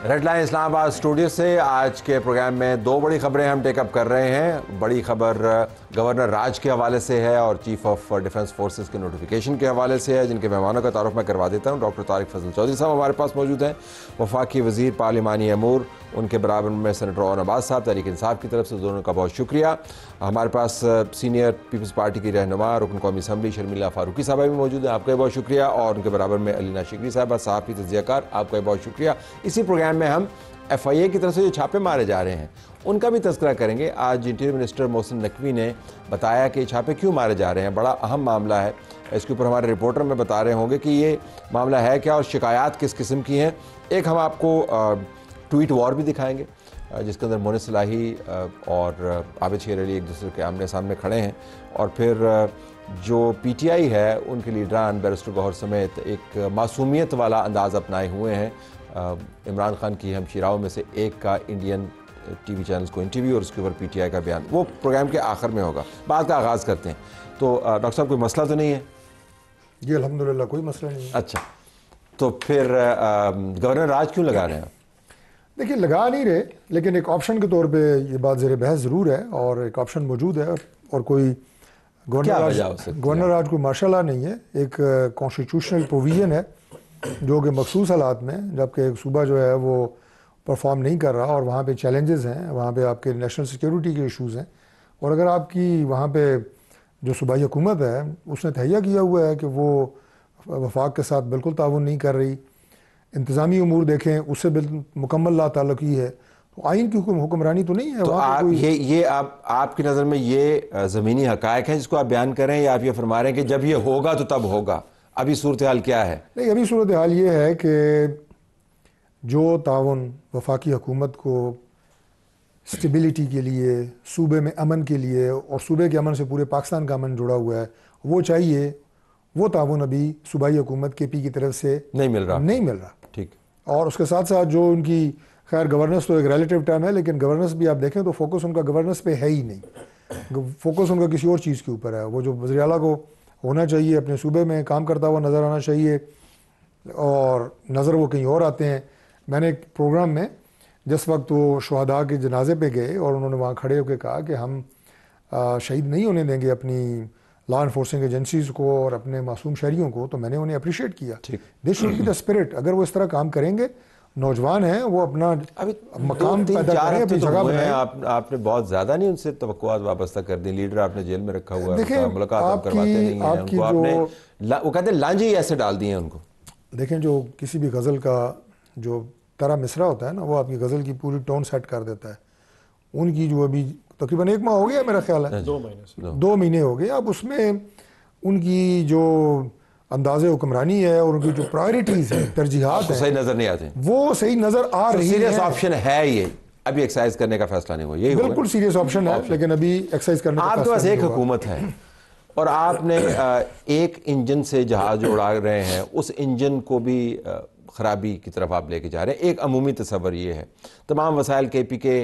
Red line Islamabad studio से आज के प्रोग्राम में दो बड़ी खबरें हम टेकअप कर रहे हैं। बड़ी खबर गवर्नर राज के हवाले से है और चीफ ऑफ डिफेंस फोर्सेस के नोटिफिकेशन के हवाले से है, जिनके मेहमानों का तारुफ मैं करवा देता हूं। डॉक्टर तारिक फजल चौधरी साहब हमारे पास मौजूद हैं, वफाकी वज़ीर पार्लिमानी अमूर, उनके बराबर में सेनेटर और नवाज साहब तहरीक इंसाफ की तरफ से, दोनों का बहुत शुक्रिया। हमारे पास सीनियर पीपल्स पार्टी की रहनुमा रुकन कौमी असम्बली शर्मिला फारूकी साहब भी मौजूद हैं, आपका बहुत शुक्रिया। और उनके बराबर में अलीना शिकरी साहब सहाफ़ी तज़कियाकार, आपका बहुत शुक्रिया। इसी प्रोग्राम में हम FIA की तरफ से जो छापे मारे जा रहे हैं उनका भी तज़किरा करेंगे। आज इंटीरियर मिनिस्टर मोहसिन नकवी ने बताया कि छापे क्यों मारे जा रहे हैं, बड़ा अहम मामला है। इसके ऊपर हमारे रिपोर्टर में बता रहे होंगे कि ये मामला है क्या और शिकायत किस किस्म की हैं। एक हम आपको ट्वीट वॉर भी दिखाएंगे जिसके अंदर मोनिस सलाही और आबिद शेर अली एक दूसरे के आमने सामने खड़े हैं, और फिर जो PTI है उनके लीडरान बैरिस्टर गौहर समेत एक मासूमियत वाला अंदाज़ अपनाए हुए हैं। इमरान खान की हमशीराओं में से एक का इंडियन TV चैनल्स को इंटरव्यू और उसके ऊपर PTI का बयान, वो प्रोग्राम के आखिर में होगा। बात का आगाज़ करते हैं। तो डॉक्टर साहब कोई मसला तो नहीं है? जी अल्हम्दुलिल्लाह कोई मसला नहीं है। अच्छा, तो फिर गवर्नर राज क्यों लगा रहे हैं? देखिए लगा नहीं रहे, लेकिन एक ऑप्शन के तौर पे ये बात ज़ेर बहस ज़रूर है और एक ऑप्शन मौजूद है। और कोई गवर्नर राज कोई मार्शल लॉ नहीं है, एक कॉन्स्टिट्यूशनल प्रोविज़न है जो कि मखसूस हालात में, जबकि एक सूबा जो है वो परफॉर्म नहीं कर रहा और वहाँ पे चैलेंजेस हैं, वहाँ पे आपके नेशनल सिक्योरिटी के इश्यूज़ हैं, और अगर आपकी वहाँ पे जो सूबाई हुकूमत है उसने तहैया किया हुआ है कि वो वफाक के साथ बिल्कुल ताउन नहीं कर रही, इंतज़ामी उमूर देखें उससे बिल्कुल मुकम्मल ला ताल्लुकी है, तो आइन की हुक्मरानी तो नहीं है। तो आपकी नज़र में ये ज़मीनी हक़ाइक़ है जिसको आप बयान करें, या आप ये फरमा रहे हैं कि जब ये होगा तो तब होगा? अभी सूरत हाल क्या है? नहीं, अभी सूरत हाल ये है कि जो ताउन वफाकी हुकूमत को स्टेबिलिटी के लिए, सूबे में अमन के लिए, और सूबे के अमन से पूरे पाकिस्तान का अमन जुड़ा हुआ है, वो चाहिए, वो ताउन अभी सूबाई हुकूमत KP की तरफ से नहीं मिल रहा। ठीक। और उसके साथ साथ जो उनकी, खैर गवर्नेंस तो एक रिलेटिव टर्म है, लेकिन गवर्नेंस भी आप देखें तो फोकस उनका गवर्नेंस पे है ही नहीं, फोकस उनका किसी और चीज़ के ऊपर है। वो जो वज़ीर आला को होना चाहिए, अपने सूबे में काम करता हुआ नज़र आना चाहिए, और नज़र वो कहीं और आते हैं। मैंने एक प्रोग्राम में जिस वक्त वो शुहदा के जनाजे पे गए और उन्होंने वहाँ खड़े होकर कहा कि हम शहीद नहीं होने देंगे अपनी लॉ इन्फोर्सिंग एजेंसीज़ को और अपने मासूम शहरियों को, तो मैंने उन्हें अप्रिशिएट किया। This should be the spirit. अगर वो इस तरह काम करेंगे, नौजवान हैं, वो अपना मकाम पैदा करें, अपनी जगह बनाएं। आपने बहुत ज़्यादा नहीं उनसे तवक्कुआत वाबस्ता कर दी। लीडर आपने जेल में रखा हुआ है, मुलाकात आप करवाते नहीं हैं उनको, आपने वो कहते हैं लांजी ऐसे डाल दिए उनको। देखें, जो किसी भी गज़ल का जो तरह मिसरा होता है ना, वो आपकी गज़ल की पूरी टोन सेट कर देता है। उनकी जो अभी तकरीबन 1 माह हो गया मेरा ख्याल है, 2 महीने हो गए, अब उसमें उनकी जो अंदाज़े हुक्मरानी है और उनकी जो प्रायोरिटीज़ है, तरजीहात है, सही नज़र नहीं आते, वो सही नज़र आ रही है। सीरियस ऑप्शन है ये, अभी एक्सरसाइज करने का फैसला नहीं हुआ, ये बिल्कुल सीरियस ऑप्शन है, लेकिन अभी एक्सरसाइज करने का आपके पास एक हुकूमत है और आपने एक इंजन से जहाज उड़ा रहे हैं, उस इंजन को भी ख़राबी की तरफ आप लेके जा रहे हैं। एक अमूमी तस्वर ये है, तमाम वसाइल KP के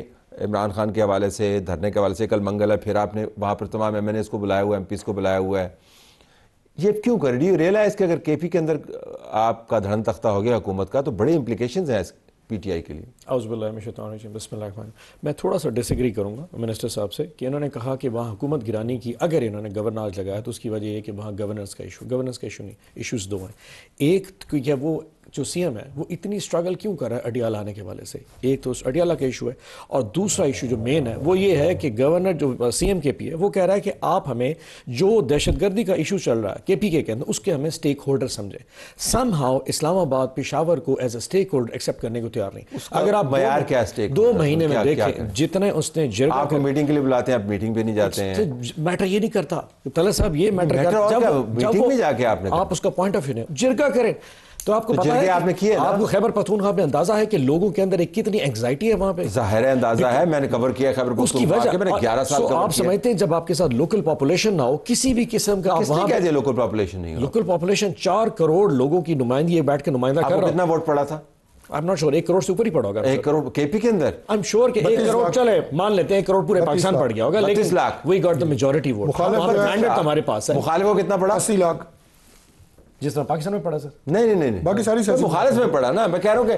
इमरान खान के हवाले से, धरने के हवाले से, कल मंगल है, फिर आपने वहाँ पर तमाम MNAs को बुलाया हुआ है, MPs को बुलाया हुआ है, ये क्यों कर रही है? रियलाइज़ कि अगर KP के अंदर आपका धरन तख्ता हो गया हुकूमत का, तो बड़े इंप्लीकेशंस हैं PTI के लिए। मैं थोड़ा सा डिसएग्री करूंगा मिनिस्टर साहब से कि इन्होंने कहा कि वहाँ हुकूमत गिरानी की, अगर इन्होंने गवर्नर लगाया तो उसकी वजह यह है कि वहाँ गवर्नेंस का इशू नहीं, इश्यूज़ दो हैं। एक तो क्या वो जो CM है वो इतनी स्ट्रगल क्यों कर रहा है अडियाला आने के हवाले से? एक तो उस अडियाला का इशू है, और दूसरा इशू जो मेन है वो ये है कि गवर्नर जो CM KP है वो कह रहा है कि आप हमें जो दहशतगर्दी का इशू चल रहा है KPK के अंदर, उसके हमें स्टेक होल्डर समझे। समहाउ इस्लामाबाद पेशावर को as a stake holder accept करने को तैयार नहीं। अगर आप बयार क्या स्टेक 2 महीने में देखें जितने उसने आपको मीटिंग के लिए बुलाते हैं, आप मीटिंग पे नहीं जाते हैं, मैटर ये नहीं करता तलत साहब, ये मैटर मीटिंग में जाके आप उसका पॉइंट ऑफ व्यू जिरगा करें तो आपको पता है, आपने किया ना? आपको खैबर पख्तूनख्वा में अंदाजा है कि लोगों के अंदर एक कितनी एंग्जाइटी है वहां पे? जाहिर है अंदाजा है, मैंने कवर किया खैबर पख्तूनख्वा के, मैंने 11 साल कवर आप समझते हैं जब आपके साथ लोकल पॉपुलेशन ना हो किसी भी किस्म का, आप वहां क्या लोकल पॉपुलेशन नहीं हो? लोकल पॉपुलेशन 4 करोड़ लोगों की नुमाइंदगी बैठ के नुमाइंदा कर रहा है। कितना वोट पड़ा था? I am not sure, 1 crore से ऊपर ही पड़ा होगा। 1 करोड़ KP के अंदर? आई एम श्योर कि 1 करोड़, चले मान लेते हैं 1 करोड़ पूरे पाकिस्तान पड़ गया होगा, लेकिन we got the majority vote. Mandate हमारे पास है। मुखालिफ को कितना पड़ा? 80 लाख। जिस तरह पाकिस्तान में पड़ा सर। नहीं बाकी सारी सियासी मुखालिफ में पड़ा ना, मैं कह रहा हूँ कि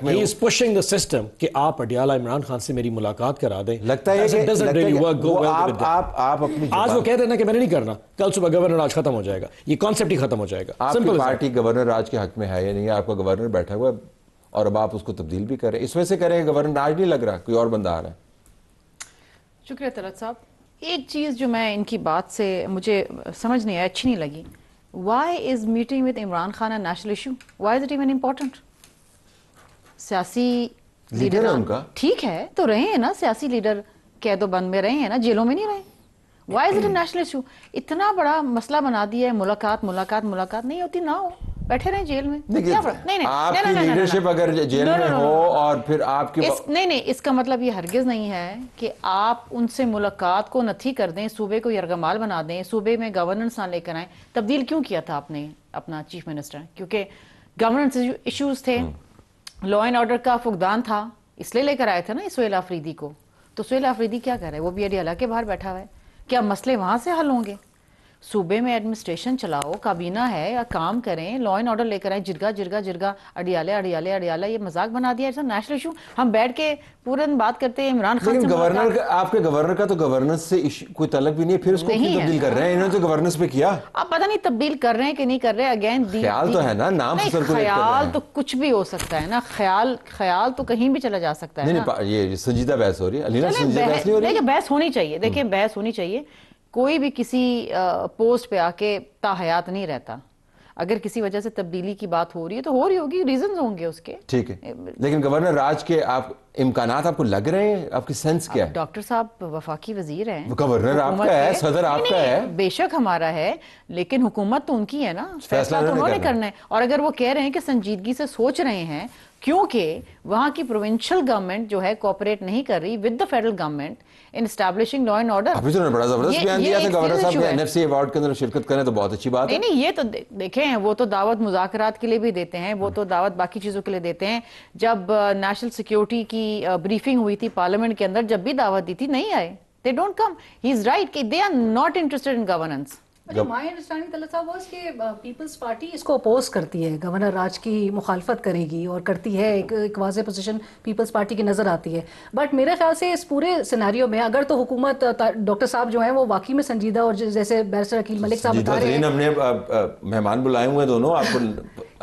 मैं इज पुशिंग द सिस्टम कि आप अडियाला इमरान खान से मेरी मुलाकात करा दें। लगता है आप अपनी आज वो कह रहे हैं कि मैंने नहीं करना, कल सुबह गवर्नर राज खत्म हो जाएगा, ये कॉन्सेप्ट ही खत्म हो जाएगा। आपकी पार्टी गवर्नर राज के हक में है या नहीं? आपका गवर्नर बैठा हुआ है और अब आप उसको तब्दील भी करें, इस वजह से करें गवर्नर राज नहीं लग रहा, कोई और बंदा आ रहा है। शुक्रिया तलत साहब। एक चीज़ जो मैं इनकी बात से मुझे समझ नहीं आई, अच्छी नहीं लगी, why is meeting with Imran Khan a national issue? Why is it even important? सियासी लीडर है उनका, ठीक है तो रहे हैं ना, सियासी लीडर कैदो बंद में रहे हैं ना, जेलों में नहीं रहे। Why is it a national issue? इतना बड़ा मसला बना दिया है, मुलाकात मुलाकात मुलाकात नहीं होती ना हो, बैठे रहे जेल में। आपकी लीडरशिप अगर जेल में हो और फिर आपकी नहीं, इसका मतलब ये हरगिज नहीं है कि आप उनसे मुलाकात को नथी कर दें, सूबे को यरगमाल बना दें, सूबे में गवर्नेंस ना लेकर आए। तब्दील क्यों किया था आपने अपना चीफ मिनिस्टर? क्योंकि गवर्नेंस इश्यूज थे, लॉ एंड ऑर्डर का फुकदान था, इसलिए लेकर आए थे ना सुहेल आफरीदी को। तो सुहेल आफरीदी क्या कर रहा है? वो भी अडियाला के बाहर बैठा हुआ है। क्या मसले वहां से हल होंगे? सूबे में एडमिनिस्ट्रेशन चलाओ, काबीना है, या काम करें, लॉ एंड ऑर्डर लेकर आए। जिरगा जिरगा जिरगा अडियाले अडियाले अडियाला, ये मजाक बना दिया है नेशनल इशू। हम बैठ के पूरे बात करते हैं इमरान खान से। गवर्नर आपके गवर्नर का तो गवर्नेंस से कोई तलब भी नहीं है, फिर उसको क्यों तब्दील कर रहे हैं? इन्होंने तो गवर्नेंस पे किया। अब पता नहीं तब्दील कर रहे हैं कि नहीं कर रहे। अगेन ख्याल तो है ना, नाम ख्याल तो कुछ भी हो सकता है ना, ख्याल तो कहीं भी चला जा सकता है। नहीं, ये संजीदा बहस हो रही है। बहस होनी चाहिए, देखिए बहस होनी चाहिए। कोई भी किसी पोस्ट पे आके ताहयात नहीं रहता। अगर किसी वजह से तब्दीली की बात हो रही है तो हो रही होगी, रीजंस होंगे उसके। ठीक है, लेकिन गवर्नर राज के आप इम्कानात आपको लग रहे हैं? आपकी सेंस क्या है? डॉक्टर साहब वफाकी वजीर हैं, गवर्नर आपका है, सदर आपका है, बेशक हमारा है, लेकिन हुकूमत तो उनकी है ना, फैसला तो उन्होंने करना है। और अगर वो कह रहे हैं कि संजीदगी से सोच रहे हैं, क्योंकि वहां की प्रोविंशियल गवर्नमेंट जो है कोऑपरेट नहीं कर रही with the federal government in establishing law and order. अभी तो बड़ा जबरदस्त बयान दिया था गवर्नर साहब के, एनएफसी अवार्ड के अंदर शिरकत करें तो बहुत अच्छी बात है। नहीं, ये तो देखें, वो तो दावत मुज़ाकरात के लिए भी देते हैं, वो तो दावत बाकी चीजों के लिए देते हैं। जब नेशनल सिक्योरिटी की ब्रीफिंग हुई थी पार्लियामेंट के अंदर, जब भी दावत दी थी, नहीं आए। They don't come. He is right कि they are not interested in governance. My understanding Talat साहब वाज कि पीपल्स पार्टी इसको अपोज करती है, गवर्नर राज की मुखालफत करेगी और करती है, एक वाज़ेह पोजीशन पीपल्स पार्टी की नज़र आती है। बट मेरे ख्याल से इस पूरे सिनेरियो में अगर तो हुकूमत, डॉक्टर साहब जो हैं वो वाकई में संजीदा, और जैसे बैरिस्टर अकील मलिक साहब बता रहे हैं, हमने मेहमान बुलाए हुए दोनों आपको,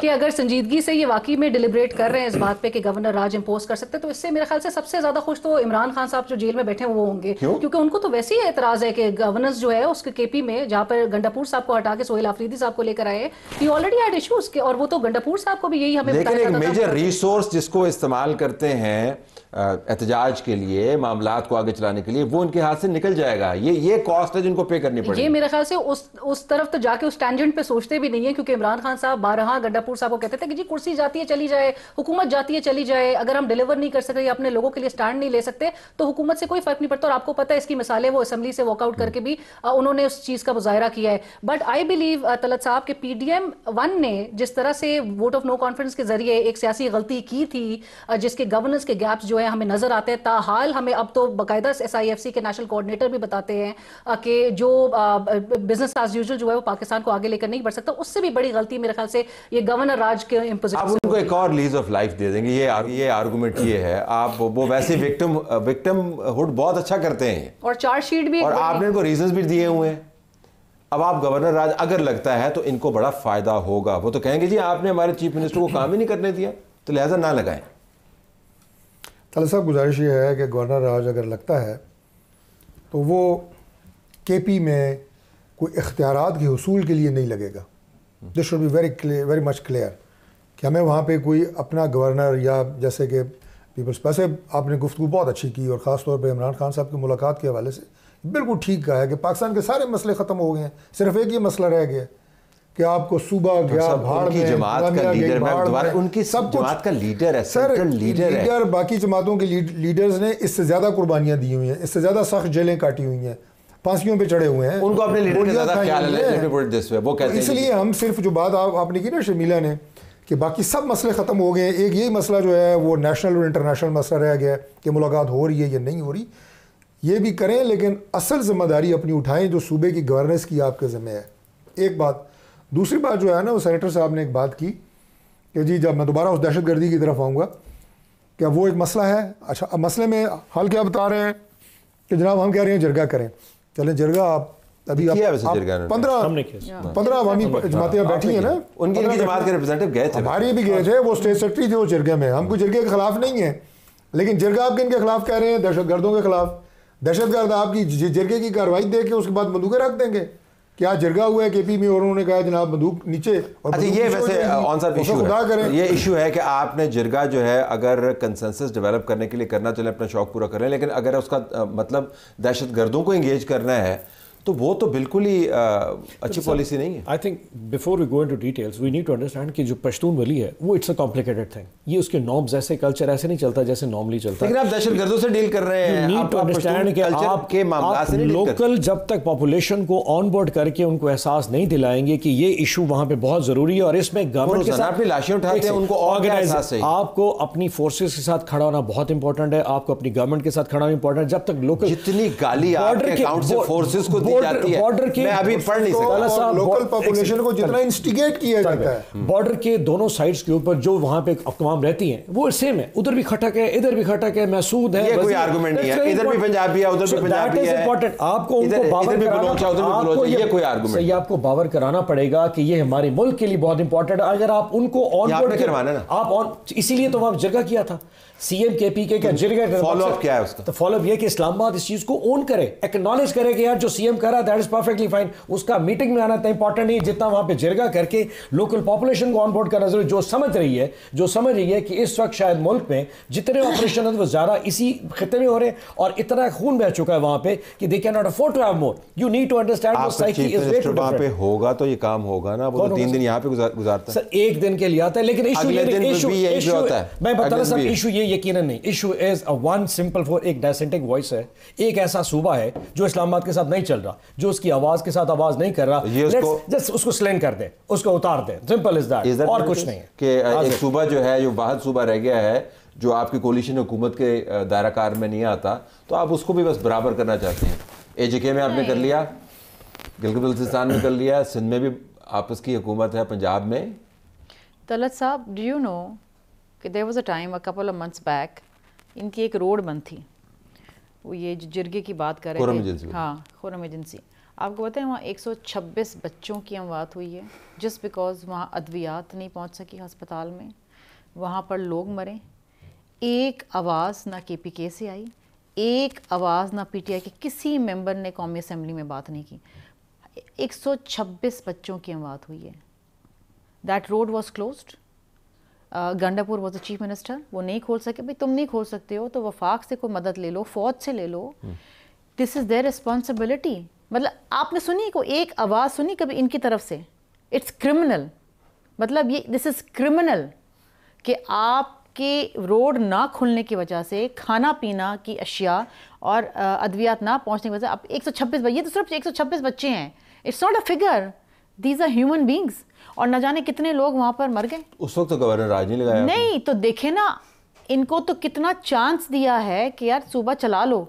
कि अगर संजीदगी से ये वाकई में डिलिब्रेट कर रहे हैं इस बात पे कि गवर्नर राज इम्पोज कर सकते हैं, तो इससे मेरे ख्याल से सबसे ज्यादा खुश तो इमरान खान साहब जो जेल में बैठे हैं वो होंगे। क्योंकि उनको तो वैसे ही एतराज है कि गवर्नेंस जो है उसके केपी में, जहाँ पर गंडापुर साहब को हटा के सुहेल आफरीदी साहब को लेकर आए, ही ऑलरेडी हैड इश्यूज के, और वो तो गंडापुर साहब को भी यही हमें लेकिन एक मेजर रिसोर्स जिसको इस्तेमाल करते हैं एहतजाज के लिए, मामलात को आगे चलाने के लिए, वो उनके हाथ से निकल जाएगा। ये कॉस्ट है जिनको पे करनी पड़ेगी। ये मेरे ख्याल से उस तरफ तो जाके उस टेंजेंट पे सोचते भी नहीं है, क्योंकि इमरान खान साहब बारहा गंडापुर साहब को कहते थे कि जी कुर्सी जाती है चली जाए, हुकूमत जाती है चली जाए, अगर हम डिलीवर नहीं कर सकते या अपने लोगों के लिए स्टैंड नहीं ले सकते तो हुकूमत से कोई फर्क नहीं पड़ता। और आपको पता है इसकी मिसालें वो असेंबली से वॉकआउट करके भी उन्होंने उस चीज का मुजाहरा किया है। बट आई बिलीव तलत साहब के PDM 1 ने जिस तरह से वोट ऑफ नो कॉन्फिडेंस के जरिए एक सियासी गलती की थी, जिसके गवर्नेंस के गैप्स जो है हमें नजर आते हैं, ताहाल हमें अब तो बाकायदा SIFC के नेशनल कोऑर्डिनेटर भी बताते हैं कि जो बिजनेस एज यूजुअल जो है वो पाकिस्तान को आगे लेकर नहीं बढ़ सकता। उससे भी बड़ी गलती मेरे ख्याल से ये गवर्नर राज के आप उनको एक और लीज ऑफ लाइफ दे देंगे, ये आर्गुमेंट ये है। आप वो वैसे विक्टिमहुड बहुत अच्छा करते हैं और चार्जशीट भी, और आपने इनको रीजंस भी दिए हुए हैं। अब आप गवर्नर राज अगर लगता है तो इनको बड़ा फायदा होगा, वो तो कहेंगे जी आपने हमारे चीफ मिनिस्टर को काम ही नहीं करने दिया, तो लिहाजा ना लगाएं। तलत साहब, गुजारिश ये है कि गवर्नर राज अगर लगता है तो वो KP में कोई इख्तियारात के हुसूल के लिए नहीं लगेगा। This should be very much clear कि हमें वहाँ पे कोई अपना गवर्नर, या जैसे कि पीपल्स, वैसे आपने गुफ्तगू बहुत अच्छी की और ख़ास तौर पे इमरान खान साहब की मुलाकात के हवाले से बिल्कुल ठीक कहा है कि पाकिस्तान के सारे मसले ख़त्म हो गए हैं, सिर्फ एक ही मसला रह गया कि आपको सुबह गया भाड़ में, जमात का लीडर, मैं दोबारा उनकी सब जमात का लीडर है, सर लीडर है। बाकी जमातों के लीडर्स ने इससे ज़्यादा कुर्बानियाँ दी हुई हैं, इससे ज़्यादा सख्त जेलें काटी हुई हैं, फांसियों पे चढ़े हुए हैं, उनको अपने लीडर का ज़्यादा ख्याल है, वो कहते हैं। इसलिए हम सिर्फ जो बात आपने की ना शर्मिला ने कि बाकी सब मसले ख़त्म हो गए, एक यही मसला जो है वो नेशनल और इंटरनेशनल मसला रह गया कि मुलाकात हो रही है या नहीं हो रही। ये भी करें, लेकिन असल जिम्मेदारी अपनी उठाएं जो सूबे की गवर्नेंस की आपके ज़िम्मे है। एक बात। दूसरी बात जो है ना, वो सेनेटर साहब ने एक बात की कि जी जब मैं दोबारा उस दहशतगर्दी की तरफ आऊँगा, क्या वो एक मसला है। अच्छा, अब मसले में हल क्या बता रहे हैं कि जनाब हम कह रहे हैं जरगा करें। चलें जरगा आप अभी आप 15 अवामी जमातें बैठी हैं ना, उनकी जमात के रिप्रेजेंटेटिव गए थे, हमारे भी गए थे, वो स्टेट सेक्रेटरी थे वो जरगे में। हम कोई जरगे के खिलाफ नहीं है, लेकिन जरगा आप किन के खिलाफ कह रहे हैं? दहशतगर्दों के खिलाफ। दहशतगर्द आपकी जरगे की कार्रवाई दे के उसके बाद बंदूकें रख देंगे। क्या जरगा हुआ है केपी में और उन्होंने कहा जनाब बंदूक नीचे। और अच्छा, ये वैसे ऑन सा इशू है, ये इशू है कि आपने जरगा जो है अगर कंसेंसस डेवलप करने के लिए करना चले, अपना शौक पूरा करें, लेकिन अगर उसका मतलब दहशतगर्दों को एंगेज करना है तो वो तो बिल्कुल ही अच्छी पॉलिसी नहीं है। I think before we go into details we need to understand कि जो पश्तून वली है वो इट्स अ कॉम्प्लिकेटेड थिंग। ये उसके नॉर्म्स ऐसे, कल्चर ऐसे नहीं चलता जैसे नॉर्मली चलता है। लेकिन आप दहशतगर्दों से डील कर रहे हैं, नीड टू अंडरस्टैंड कि आप लोकल जब तक पॉपुलेशन को ऑन बोर्ड करके उनको एहसास नहीं दिलाएंगे कि ये इशू वहां पे बहुत जरूरी है और इसमें गवर्नमेंट के साथ अपनी लाशें उठाते हैं, उनको ऑर्गेनाइज, आपको अपनी फोर्सेस के साथ खड़ा होना बहुत इंपॉर्टेंट है, आपको अपनी गवर्नमेंट के साथ खड़ा होना इंपॉर्टेंट है। जब तक लोकल जितनी गाली आपके अकाउंट से फोर्सेस को दी जाती है, मैं अभी पढ़ नहीं सकता। लोकल पॉपुलेशन को जितना इंस्टिगेट किया जाता है, बॉर्डर के दोनों साइड्स के ऊपर जो वहां पे अक़वाम रहती हैं वो सेम है। उधर भी खटक है, इधर भी खटक है, महसूद है, ये कोई आर्गुमेंट नहीं है। इधर भी पंजाबी है, उधर भी पंजाबी है। आपको उनको बावर कराना, ये कोई आर्गुमेंट सही, आपको बावर कराना पड़ेगा कि ये हमारे मुल्क के लिए बहुत इंपॉर्टेंट है। अगर आप उनको ऑन बोर्ड करवाना ना, आप ऑन, इसीलिए तो वहां जगह किया था सीएम केपी के क्या जगह। फॉलो अप क्या है उसका? तो फॉलो अप ये कि इस्लामाबाद इस चीज को ओन करे, एक्नॉलेज करे कि यार जो सीएम कर रहा है दैट इज परफेक्टली फाइन। उसका मीटिंग में आना इतना इंपॉर्टेंट नहीं जितना वहां पे जिरगा करके लोकल पॉपुलेशन को ऑन बोर्ड करना जरूरी। जो समझ रही है कि इस वक्त शायद मुल्क में जितने ऑपरेशन है वो ज्यादा इसी खिते में हो रहे हैं और इतना खून बह चुका है वहां पे कि they can not afford to have more. You need to understand the psyche is way to वहां पे होगा तो ये काम होगा ना। वो 3 दिन यहां पे गुजारता है सर, एक दिन के लिए आता है, लेकिन इशू मैं बता रहा सब इशू ये यकीनन नहीं। Issue is a one simple for एक डिसेंटिंग वॉइस है, एक ऐसा सूबा है जो इस्लामाबाद के साथ नहीं चल रहा, जो उसकी आवाज के साथ आवाज नहीं कर रहा, जस्ट उसको स्लैंग कर दे, उसको उतार दे, सिंपल इज दैट, और कुछ नहीं है। कि एक सूबा जो है, जो वाहिद सूबा रह गया है जो आपकी कोलिशन हुकूमत के दायरा कार में नहीं आता, तो आप उसको भी बस बराबर करना चाहते हैं। एजेके में आपने कर लिया, गिलगित बल्तिस्तान में कर लिया, सिंध में भी आपस की हुकूमत है, पंजाब में। तलत साहब, डू यू नो कि there was a time, a couple of months back, इनकी एक रोड बंद थी। वो ये जो जिरगे की बात कर रहे थे, हाँ, खुरम एजेंसी। आपको पता है वहाँ 126 बच्चों की अमवात हुई है जस्ट बिकॉज वहाँ अद्वियात नहीं पहुँच सकी अस्पताल में, वहाँ पर लोग मरे। एक आवाज़ ना KPK से आई, एक आवाज़ ना PTI के किसी मेंबर ने कौमी असेंबली में बात नहीं की। 126 बच्चों की अमवात हुई है। That road was closed. Gandapur was the chief minister, वो नहीं खोल सके। भाई तुम नहीं खोल सकते हो तो वफाक से कोई मदद ले लो, फौज से ले लो। This is their responsibility. मतलब आपने सुनी को एक आवाज़ सुनी कभी इनकी तरफ से? It's criminal. मतलब ये दिस इज़ क्रिमिनल कि आपके रोड ना खुलने की वजह से खाना पीना की अशिया और अद्वियात ना पहुंचने की वजह से अब 126, ये तो सिर्फ 126 बच्चे हैं। It's not a figure, these are human beings. और न जाने कितने लोग वहां पर मर गए। उस वक्त तो गवर्नर राज नहीं लगाया। नहीं तो देखे ना, इनको तो कितना चांस दिया है कि यार सूबा चला लो।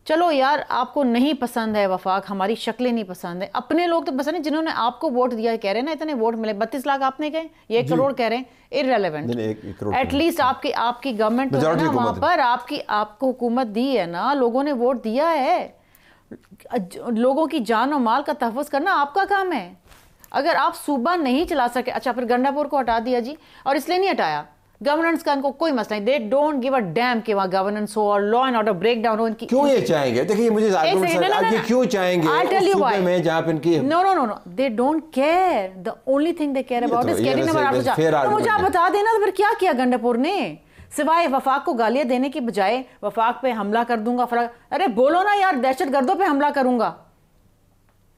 चलो यार, आपको नहीं पसंद है वफाक, हमारी शक्लें नहीं पसंद है, अपने लोग तो पसंद है जिन्होंने आपको वोट दिया। कह रहे हैं ना इतने वोट मिले, 32 लाख आपने गए, ये 1 करोड़ कह रहे हैं, इररेलेवेंट। एटलीस्ट आपकी गवर्नमेंट तो है ना वहां पर, आपको हुकूमत दी है ना, लोगों ने वोट दिया है। लोगों की जान और माल का तहफ़्फ़ुज़ करना आपका काम है। अगर आप सूबा नहीं चला सके, अच्छा फिर गंडापुर को हटा दिया जी, और इसलिए नहीं हटाया, गवर्नेंस का इनको कोई मसला नहीं। They don't give a damn कि वहाँ गवर्नेंस हो और law and order break down हो। इनकी क्यों ये चाहेंगे? देखिए मुझे क्यों चाहेंगे सूबे में जहाँ पे इनकी no they don't care. The only thing they care about is getting तो मुझे आप बता देना तो फिर क्या किया गंडापुर ने, सिवाय वफाक को गालियां देने की बजाय वफाक पे हमला कर दूंगा। अरे बोलो ना यार, दहशतगर्दों पे हमला करूंगा,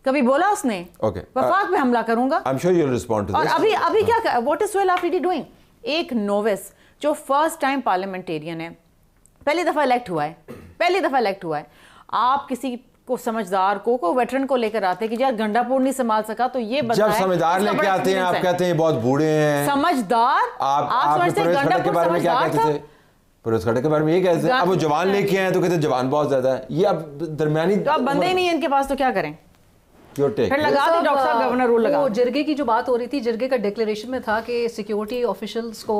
कभी बोला उसने? वफाक पे हमला करूंगा। I'm sure you'll respond to this. और अभी क्या, what is Sohail Afridi doing? एक नोविस जो फर्स्ट टाइम पार्लियामेंटेरियन है, पहली दफा इलेक्ट हुआ है, आप किसी को समझदार को वेटरन को लेकर आते हैं कि यार गंडापुर नहीं संभाल सका तो ये बंदा जब समझदार लेके आते हैं आप कहते हैं बहुत बूढ़े हैं। समझदार? आप समझते हैं गंडापुर समझदार था? परवेज खटक के बारे में ये कहते हैं, अब वो जवान लेके आए तो कहते हैं जवान बहुत ज्यादा है, ये अब दरमियानी तो अब बंदे ही नहीं है इनके पास, तो क्या करें? फिर लगा दे डॉक्टर साहब, गवर्नर रूल लगा। जिरगे की जो बात हो रही थी, जिरगे का डिक्लेरेशन में था कि सिक्योरिटी ऑफिशियल्स को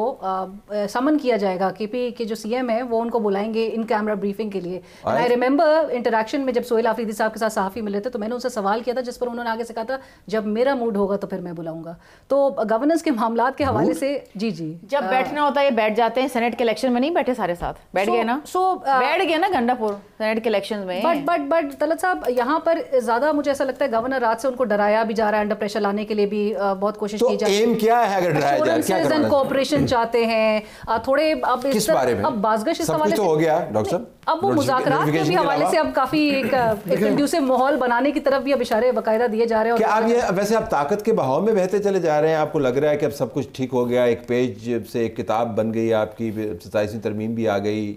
समन किया जाएगा, केपी के जो सीएम है वो उनको बुलाएंगे इन कैमरा ब्रीफिंग के लिए। आई रिमेंबर इंटरेक्शन में जब सोहेल आफरीदी साहब के साथ सहाफ़ी मिले थे तो मैंने उनसे सवाल किया था, जिस पर उन्होंने आगे से कहा था जब मेरा मूड होगा तो फिर मैं बुलाऊंगा। तो गवर्नेंस के मामलात के हवाले से जी जब बैठना होता है बैठ जाते हैं। सेनेट के इलेक्शन में नहीं बैठे सारे साथ, बैठ गए ना, बैठ गए ना गंडापुर सेनेट के इलेक्शन में। बट तलत साहब यहाँ पर ज्यादा मुझे ऐसा लगता है गवर्नर राज से उनको डराया भी जा रहा है, अंडर प्रेशर लाने के लिए भी बहुत कोशिश की जा रही है। एम क्या है अगर डराया जाए, क्या करना है? कोऑपरेशन चाहते हैं थोड़े, अब किस बारे में? अब बाज़गश इस हवाले से हो गया डॉक्टर साहब, अब वो मुज़ाकरात के भी हवाले से अब काफी एक कंड्यूसिव माहौल बनाने की तरफ भी अब इशारे बाकायदा दिए जा रहे हैं। क्या आप ये वैसे आप ताकत के बहाव में बहते चले जा रहे हैं? आपको लग रहा है कि अब सब कुछ ठीक हो गया, एक पेज से एक किताब बन गई आपकी, 27वीं तरमीम भी आ गई,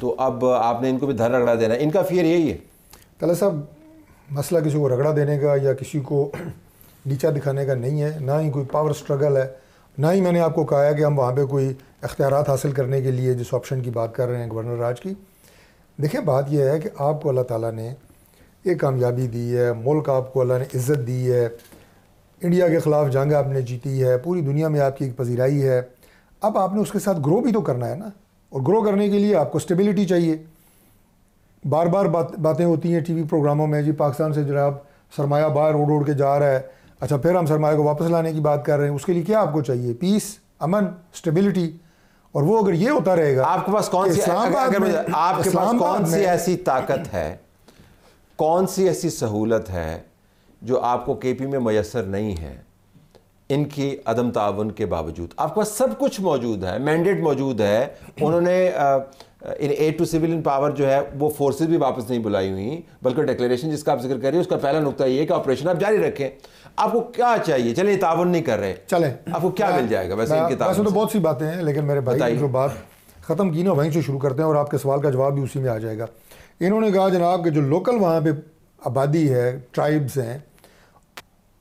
तो अब आपने इनको भी धर रगड़ा देना? इनका फियर यही है तला साहब, मसला किसी को रगड़ा देने का या किसी को नीचा दिखाने का नहीं है, ना ही कोई पावर स्ट्रगल है, ना ही मैंने आपको कहा है कि हम वहाँ पे कोई इख्तियारात हासिल करने के लिए जिस ऑप्शन की बात कर रहे हैं गवर्नर राज की। देखिए बात यह है कि आपको अल्लाह ताला ने एक कामयाबी दी है, मुल्क आपको अल्लाह ने इज़्ज़त दी है, इंडिया के ख़िलाफ़ जंग आपने जीती है, पूरी दुनिया में आपकी एक पजीराई है। अब आपने उसके साथ ग्रो भी तो करना है ना, और ग्रो करने के लिए आपको स्टेबिलिटी चाहिए। बार बार बातें होती हैं टीवी प्रोग्रामों में, जी पाकिस्तान से जनाब सरमाया बाहर उड़ के जा रहा है, अच्छा फिर हम सरमाया को वापस लाने की बात कर रहे हैं। उसके लिए क्या आपको चाहिए? पीस, अमन, स्टेबिलिटी। और वो अगर ये होता रहेगा, आपके पास कौन सी आपके पास कौन सी ऐसी ताकत है, कौन सी ऐसी सहूलत है जो आपको केपी में मैसर नहीं है? इनकी अदम ताउन के बावजूद आपके पास सब कुछ मौजूद है, मैंडेट मौजूद है। उन्होंने in aid to civilian power जो है वो फोर्सेस भी वापस नहीं बुलाई हुई, बल्कि डिक्लेरेशन जिसका आप जिक्र कर रहे हैं उसका पहला नुकता ये कि ऑपरेशन आप जारी रखें। आपको क्या चाहिए? चलिए ताउन नहीं कर रहे, चलें, आपको क्या मिल जाएगा? वैसे इनके वैसे तो बहुत सी बातें हैं, लेकिन मेरे भाई जो बात ख़त्म की ना वहीं से शुरू करते हैं और आपके सवाल का जवाब भी उसी में आ जाएगा। इन्होंने कहा जनाब कि जो लोकल वहाँ पे आबादी है, ट्राइब्स हैं,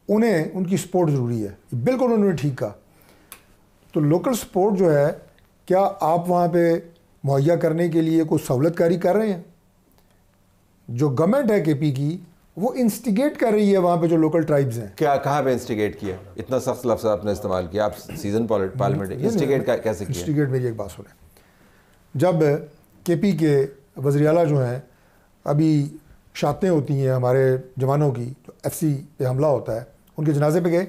उन्हें उनकी सपोर्ट ज़रूरी है। बिल्कुल उन्होंने ठीक कहा। तो लोकल सपोर्ट जो है, क्या आप वहाँ पे मुहैया करने के लिए कोई सहूलतकारी कर रहे हैं? जो गवर्नमेंट है केपी की, वो इंस्टिगेट कर रही है वहाँ पे जो लोकल ट्राइब्स हैं। क्या कहाँ पे इंस्टिगेट किया? इतना सख्त लफ्ज़ आपने इस्तेमाल किया, आप सीजन पार्लियामेंट इंस्टिगेट कैसे किया? इंस्टिगेट मेरी एक बात सुने, जब केपी के वज़ीर आला जो हैं, अभी शातें होती हैं हमारे जवानों की, तो FC पे हमला होता है, उनके जनाजे पे गए,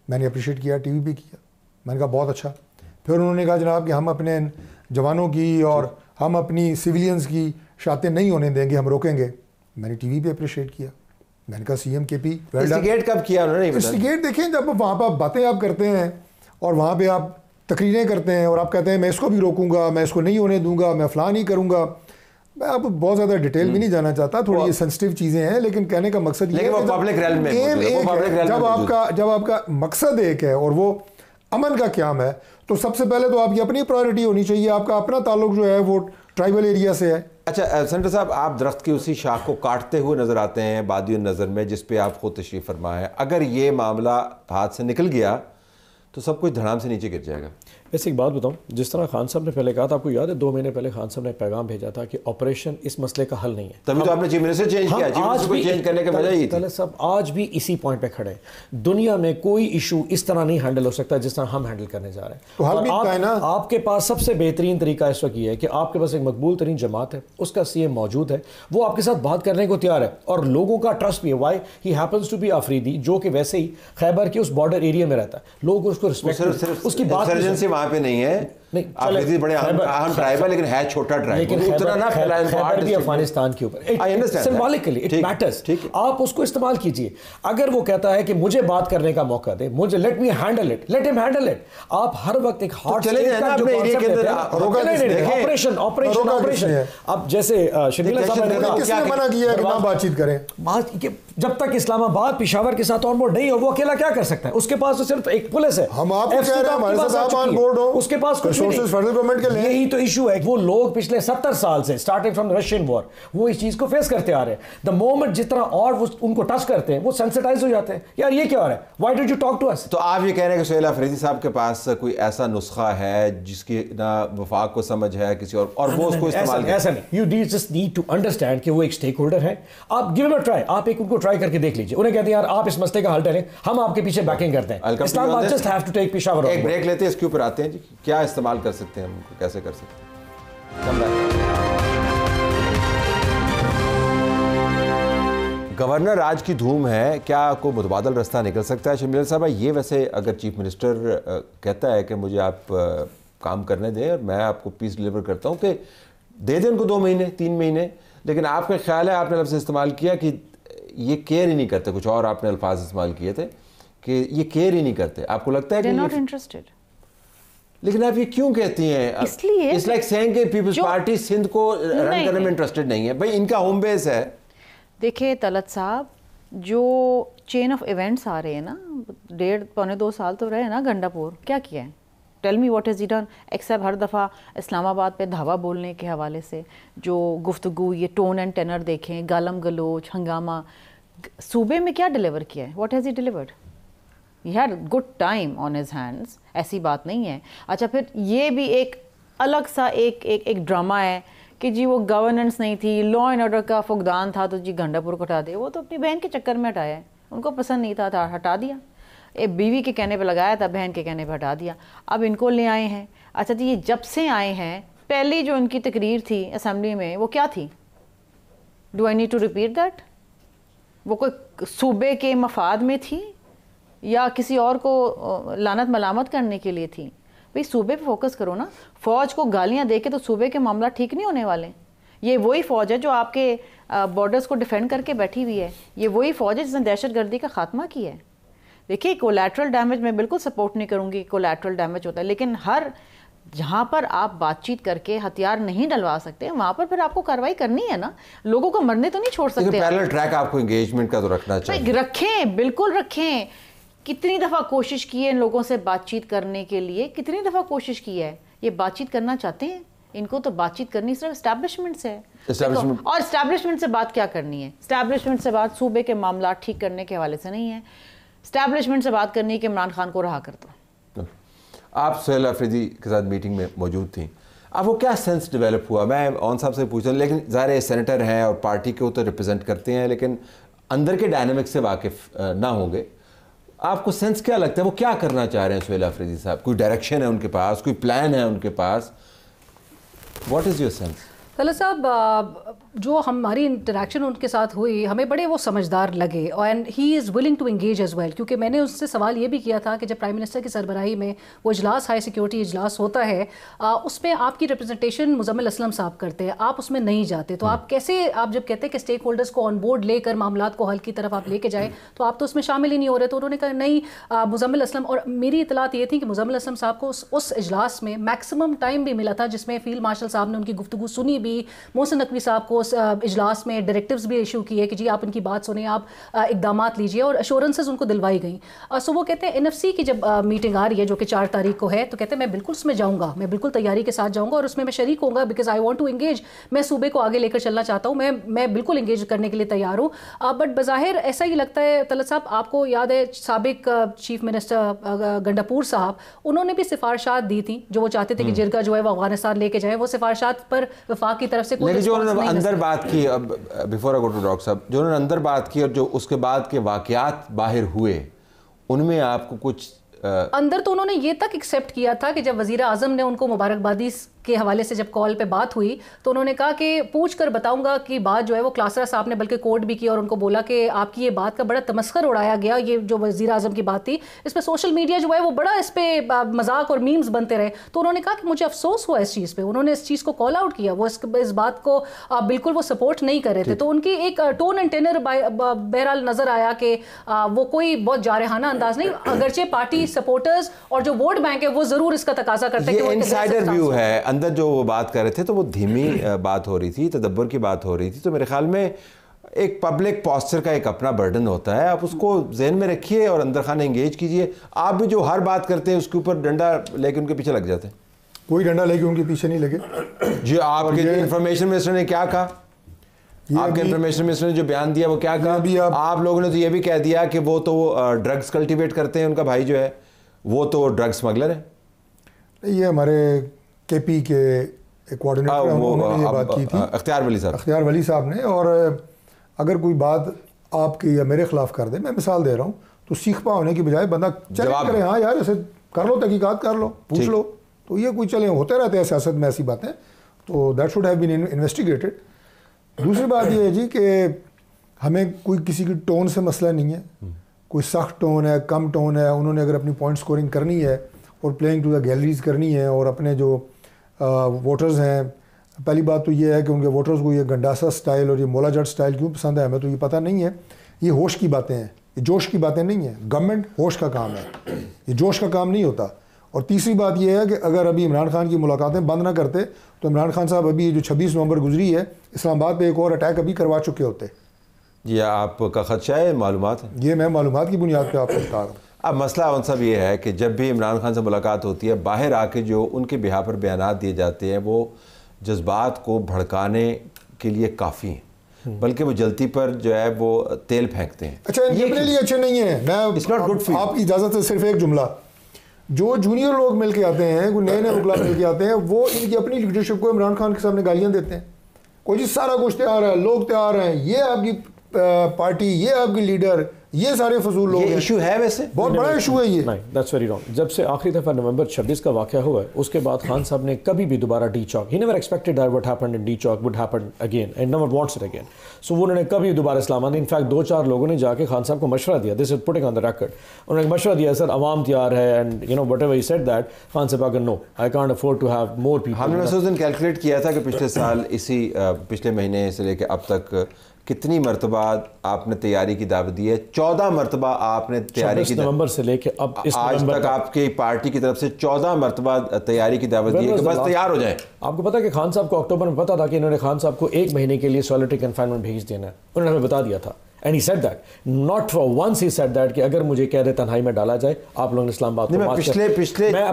मैंने अप्रिशिएट किया, टीवी पे किया, मैंने कहा बहुत अच्छा। फिर उन्होंने कहा जनाब कि हम अपने जवानों की और हम अपनी सिविलियंस की शातें नहीं होने देंगे, हम रोकेंगे, मैंने टीवी पे अप्रिशिएट किया। मैंने कहा CM KP इंस्टिगेट कब किया उन्होंने? इंस्टिगेट देखें, जब वहाँ पर बातें आप करते हैं और वहाँ पे आप तकरीरें करते हैं और आप कहते हैं मैं इसको भी रोकूंगा, मैं इसको नहीं होने दूंगा, मैं फलां नहीं करूँगा। मैं अब बहुत ज़्यादा डिटेल भी नहीं जाना चाहता, थोड़ी ये सेंसिटिव चीज़ें हैं, लेकिन कहने का मकसद ये है जब आपका मकसद एक है और वो अमन का क़याम है, तो सबसे पहले तो आपकी अपनी प्रायोरिटी होनी चाहिए। आपका अपना ताल्लुक जो है वो ट्राइबल एरिया से है। अच्छा सेनेटर साहब, आप दरख्त की उसी शाख को काटते हुए नज़र आते हैं बादियों नज़र में, जिस पे आप खुद तशरीफ़ फरमा है। अगर ये मामला हाथ से निकल गया तो सब कुछ धड़ाम से नीचे गिर जाएगा। वैसे एक बात बताऊं, जिस तरह खान साहब ने पहले कहा था, आपको याद है 2 महीने पहले खान साहब ने पैगाम भेजा था कि ऑपरेशन इस मसले का हल नहीं है। तभी तो आपने चीफ मिनिस्टर चेंज किया, चीफ मिनिस्टर को चेंज करने के वजह ही थी। सब आज भी इसी पॉइंट पे खड़े हैं। दुनिया में कोई इशू इस तरह नहीं हैंडल हो सकता जिस तरह हम हैंडल करने जा रहे हैं। तो हल भी है ना। आपके पास सबसे बेहतरीन तरीका इस वक्त ये है कि आपके पास एक मकबूल तरीन जमात है, उसका CM मौजूद है, वो आपके साथ बात करने को तैयार है और लोगों का ट्रस्ट भी है। Why he happens to be Afridi, जो कि वैसे ही खैबर के उस बॉर्डर एरिया में रहता है, लोग उसको रिस्पेक्ट, उसकी बात वहाँ पे नहीं है। नहीं, बड़े अहम ट्राइब है, लेकिन है छोटा ट्राइब, उतना ना फैलाएं भी अफगानिस्तान के ऊपर सिंबॉलिकली इट मैटर्स। आप उसको इस्तेमाल कीजिए। अगर वो कहता है कि मुझे बात करने का मौका दे, मुझे let me handle it, let him handle it. आप हर वक्त एक हार्ड चले जाए ना अपने एरिया के अंदर, ऑपरेशन ऑपरेशन ऑपरेशन। अब जैसे शर्मिला साहब ने किसने मना किया है कि ना बातचीत करें? जब तक इस्लामाबाद पेशावर के साथ ऑन बोर्ड नहीं हो, वो अकेला क्या कर सकता है? उसके पास तो सिर्फ एक पुलिस है, हम आपको कह रहे हैं हमारे साथ आप ऑन बोर्ड हो, उसके पास कुछ रिसोर्सेज फेडरल गवर्नमेंट के लिए। यही तो इशू है, वो लोग पिछले 70 साल से स्टार्टिंग फ्रॉम रशियन वॉर वो इस चीज को फेस करते आ रहे हैं। द मोमेंट जितना और वो उनको टच करते हैं वो सेंसिटाइज हो जाते हैं, यार ये क्या हो रहा है, why did you talk to us. तो आप ये कह रहे हैं कि सुहेल अफरीदी साहब के पास कोई ऐसा नुस्खा है जिसकी ना वफाक को समझ है किसी और वो उसको इस्तेमाल ऐसा नहीं, you just need to understand कि वो एक स्टेक होल्डर है। आप गिव इट अ ट्राई, आप एक उनको ट्राई करके देख लीजिए, उन्हें कहते हैं यार आप इस मसले का हल करें, हम आपके पीछे बैकिंग करते हैं। Islamabad just have to take Peshawar. एक ब्रेक लेते हैं, इसके ऊपर आते हैं जी, क्या इस्तेमाल कर सकते हैं, हम कैसे कर सकते हैं। गवर्नर राज की धूम है, क्या कोई मुतबादल रास्ता निकल सकता है? शमील साहब, ये वैसे अगर चीफ मिनिस्टर कहता है कि मुझे आप काम करने दें और मैं आपको पीस डिलीवर करता हूँ, कि दे दें उनको 2 महीने 3 महीने, लेकिन आपका ख्याल है, आपने लफ्ज़ इस्तेमाल किया कि ये केयर ही नहीं करते, कुछ और आपने अल्फाज इस्तेमाल किए थे कि ये केयर ही नहीं करते, आपको लगता है कि नॉट इंटरेस्टेड? लेकिन आप ये क्यों कहती हैं? इसलिए इट्स लाइक सेइंग कि पीपल्स पार्टी सिंध को रन करने में इंटरेस्टेड नहीं है। भाई इनका होम बेस है। देखिए तलत साहब, जो चेन ऑफ इवेंट्स आ रहे हैं ना, 1.5-2 साल तो रहे ना गंडापुर, क्या किया है? Tell me what is he done, except हर दफ़ा इस्लामाबाद पे धावा बोलने के हवाले से जो गुफ्तगू, ये टोन एंड टेनर देखें, गालम गलोच, हंगामा, सूबे में क्या डिलीवर किया है? What has he delivered? He had good time on his hands, ऐसी बात नहीं है। अच्छा, फिर ये भी एक अलग सा एक ड्रामा है कि जी वो गवर्नेंस नहीं थी, लॉ एंड ऑर्डर का फुकदान था तो जी गंडापुर को हटा दे। वो तो अपनी बहन के चक्कर में हटाया है, उनको पसंद नहीं था हटा दिया। एक बीवी के कहने पे लगाया था, बहन के कहने पे हटा दिया। अब इनको ले आए हैं। अच्छा जी, ये जब से आए हैं, पहली जो इनकी तकरीर थी असेंबली में वो क्या थी? Do I need to repeat that? वो कोई सूबे के मफाद में थी या किसी और को लानत मलामत करने के लिए थी? भाई सूबे पे फोकस करो ना। फ़ौज को गालियां दे के तो सूबे के मामला ठीक नहीं होने वाले। ये वही फ़ौज है जो आपके बॉर्डर्स को डिफेंड करके बैठी हुई है। ये वही फ़ौज है जिसने दहशतगर्दी का खात्मा किया है। देखिए, कोलैटरल डैमेज मैं बिल्कुल सपोर्ट नहीं करूँगी, कोलैटरल डैमेज होता है, लेकिन हर जहाँ पर आप बातचीत करके हथियार नहीं डलवा सकते वहाँ पर फिर आपको कार्रवाई करनी है ना। लोगों को मरने तो नहीं छोड़ सकते। पैरेलल ट्रैक आपको एंगेजमेंट का तो रखना चाहिए। रखें, बिल्कुल रखें। कितनी दफ़ा कोशिश की है इन लोगों से बातचीत करने के लिए, कितनी दफ़ा कोशिश की है? ये बातचीत करना चाहते हैं? इनको तो बातचीत करनी सिर्फ एस्टैब्लिशमेंट से है। और एस्टैब्लिशमेंट से बात क्या करनी है? एस्टैब्लिशमेंट से बात सूबे के मामला ठीक करने के हवाले से नहीं है। एस्टैब्लिशमेंट से बात करनी है कि इमरान खान को रहा कर दो। आप सुहेल अफरीदी के साथ मीटिंग में मौजूद थी, आपको क्या सेंस डेवलप हुआ? मैं ऑन साहब से पूछ रहा हूँ, लेकिन ज़ाहिर सेनेटर हैं और पार्टी को तो रिप्रेजेंट करते हैं, लेकिन अंदर के डायनामिक्स से वाकिफ़ ना होंगे। आपको सेंस क्या लगता है, वो क्या करना चाह रहे हैं सुहेल अफरीदी साहब? कोई डायरेक्शन है उनके पास, कोई प्लान है उनके पास? What is your sense? Talat साहब, जो हमारी इंटरेक्शन उनके साथ हुई, हमें बड़े वो समझदार लगे and he is willing to engage as well. क्योंकि मैंने उससे सवाल ये भी किया था कि जब प्राइम मिनिस्टर की सरबराही में वो इजलास, हाई सिक्योरिटी इजलास होता है, उसमें आपकी रिप्रेजेंटेशन मुजम्मिल असलम साहब करते हैं, आप उसमें नहीं जाते, तो आप कैसे, आप जब कहते हैं कि स्टेक होल्डर्स को ऑन बोर्ड लेकर मामलात को हल की तरफ आप लेके जाए, तो आप तो उसमें शामिल ही नहीं हो रहे। तो उन्होंने कहा नहीं, मुजम्मिल असलम, और मेरी इतलात ये थी कि मुजम्मिल असलम साहब को उस इजलास में मैक्सिमम टाइम भी मिला था, जिसमें फील्ड मार्शल साहब ने उनकी गुफ्तगू सुनी भी, मोहसिन नकवी साहब को उस इजलास में डायरेक्टिव्स भी इशू किए कि जी आप इनकी बात सुने, आप इकदामात लीजिए, और अश्योरेंसेस उनको दिलवाई गई। सो वो कहते हैं NFC की जब मीटिंग आ रही है जो कि 4 तारीख को है, तो कहते हैं मैं बिल्कुल उसमें जाऊँगा, मैं बिल्कुल तैयारी के साथ जाऊँगा और उसमें मैं शरीक होऊंगा, because I want to engage. मैं सूबे को आगे लेकर चलना चाहता हूँ, मैं बिल्कुल इंगेज करने के लिए तैयार हूँ। बट बज़ाहिर ऐसा ही लगता है तलत साहब, आपको याद है साबिक चीफ मिनिस्टर गंडापुर साहब, उन्होंने भी सिफारिशात दी थी, जो वो चाहते थे कि जिरगा जो है वो अफगानिस्तान लेके जाए। वो सिफारिशात पर वफाक की तरफ से कोई अंदर बात की, अब before I go to doctor साहब, जो उन्होंने अंदर बात की और जो उसके बाद के वाकयात बाहर हुए, उनमें आपको कुछ अंदर तो उन्होंने ये तक एक्सेप्ट किया था कि जब वज़ीर आज़म ने उनको मुबारकबादी के हवाले से जब कॉल पे बात हुई, तो उन्होंने कहा कि पूछ कर बताऊंगा कि बात जो है वो क्लासरा साहब ने बल्कि कोर्ट भी की और उनको बोला कि आपकी ये बात का बड़ा तमस्खर उड़ाया गया, ये जो वज़ीर आज़म की बात थी इस पर सोशल मीडिया जो है वो बड़ा इस पर मजाक और मीम्स बनते रहे। तो उन्होंने कहा कि मुझे अफसोस हुआ इस चीज़ पर, उन्होंने इस चीज़ को कॉल आउट किया, वो इस बात को बिल्कुल वो सपोर्ट नहीं कर रहे थे। तो उनकी एक टोन एंड टेनर बहरहाल नज़र आया कि वो कोई बहुत जारहाना अंदाज नहीं, अगरचे पार्टी सपोर्टर्स और जो वोट बैंक है वो ज़रूर इसका तकाजा करते हैं। ये इनसाइडर व्यू है, अंदर जो वो बात कर रहे थे तो वो धीमी बात हो रही थी, तदब्बर की बात हो रही थी। तो मेरे ख्याल में एक पब्लिक पॉस्चर का एक अपना बर्डन होता है, आप उसको जहन में रखिए और अंदर खाने इंगेज कीजिए। आप भी जो हर बात करते हैं उसके ऊपर डंडा लेके उनके पीछे लग जाते हैं। कोई डंडा लेके उनके पीछे नहीं लगे। जी, आपके इंफॉर्मेशन मिनिस्टर ने क्या कहा? आपके इंफॉर्मेशन मिनिस्टर ने जो बयान दिया वो क्या कहा? अभी आप लोगों ने तो ये भी कह दिया कि वो तो ड्रग्स कल्टीवेट करते हैं, उनका भाई जो है वो तो ड्रग स्मगलर है। ये हमारे केपी के कोऑर्डिनेटर उन्होंने ये बात की थी, अख्तियार वली साहब ने। और अगर कोई बात आपकी या मेरे खिलाफ कर दे, मैं मिसाल दे रहा हूँ, तो सीखपा होने की बजाय बंदा चैलेंज करे, हाँ यार ऐसे कर लो, तहकीकात कर लो, पूछ लो। तो ये कोई चले होते रहते हैं सियासत में ऐसी बातें, तो that should have been investigated. दूसरी बात ये है जी कि हमें कोई किसी की टोन से मसला नहीं है, कोई सख्त टोन है, कम टोन है। उन्होंने अगर अपनी पॉइंट स्कोरिंग करनी है और प्लेइंग टू द गैलरीज करनी है और अपने जो वोटर्स हैं, पहली बात तो ये है कि उनके वोटर्स को ये गंडासा स्टाइल और ये मोला जट स्टाइल क्यों पसंद है, हमें तो ये पता नहीं है। ये होश की बातें हैं, ये जोश की बातें नहीं है। गवर्नमेंट होश का काम है, ये जोश का काम नहीं होता। और तीसरी बात यह है कि अगर अभी इमरान खान की मुलाकातें बंद ना करते तो इमरान खान साहब अभी जो 26 नवंबर गुजरी है, इस्लामाबाद पे एक और अटैक अभी करवा चुके होते। ये आपका खदशा है, मालूमात है? ये मैं मालूमात की बुनियाद पे आपको बता रहा हूँ। अब मसला उन सब ये है कि जब भी इमरान खान से मुलाकात होती है, बाहर आके जो उनके बिहा पर बयानात दिए जाते हैं वो जज्बात को भड़काने के लिए काफ़ी हैं, बल्कि वो जल्दी पर जो है वो तेल फेंकते हैं। अच्छा, ये अपने लिए अच्छे नहीं है। मैं इट्स नॉट गुड फॉर आपकी इजाज़त है, सिर्फ एक जुमला, जो जूनियर लोग मिल के आते हैं, नए नए मुखला मिल के आते हैं, वो इनकी अपनी लीडरशिप को इमरान खान के सामने गालियाँ देते हैं। कोई जी सारा कुछ तैयार है, लोग तैयार हैं, ये आपकी पार्टी, ये आपकी लीडर, ये सारे फजूल लोग हैं। इशू है, वैसे बहुत बड़ा इशू है ये। नहीं, दैट्स वेरी रॉन्ग। जब से आखिरी दफ़ा नवंबर 26 का वाक़या हुआ है, उसके बाद खान साहब ने कभी भी दोबारा D Chowk, he never expected that what happened in D Chowk would happen again and never wants it again. So वो उन्होंने कभी दोबारा इस्लामाबाद, इनफैक्ट 2-4 लोगों ने जाके खान साहब को मशवरा दिया, this is putting on the record, उन्होंने मशवरा दिया सर अवाम तैयार है and you know whatever he said that, Khan साहब अगर no I can't afford to have more people. हमने उस दिन कैलकुलेट किया था कि पिछले साल इसी पिछले महीने से लेकर अब तक कितनी मरतबा आपने तैयारी की दावत दी है? 14 मरतबा आपने तैयारी की, नवंबर से लेके अब इस आज तक आपकी पार्टी की तरफ से 14 मरतबा तैयारी की दावत दी है कि बस तैयार हो जाए। आपको पता है कि खान साहब को अक्टूबर में पता था कि इन्होंने खान साहब को 1 महीने के लिए सॉलिटरी कन्फाइनमेंट भेज देना है, उन्होंने हमें बता दिया था। And he said that, not for once he said that कि अगर मुझे कह दे तन्हाई में डाला जाए, आप लोग इस्लामाबाद को पिछले मैं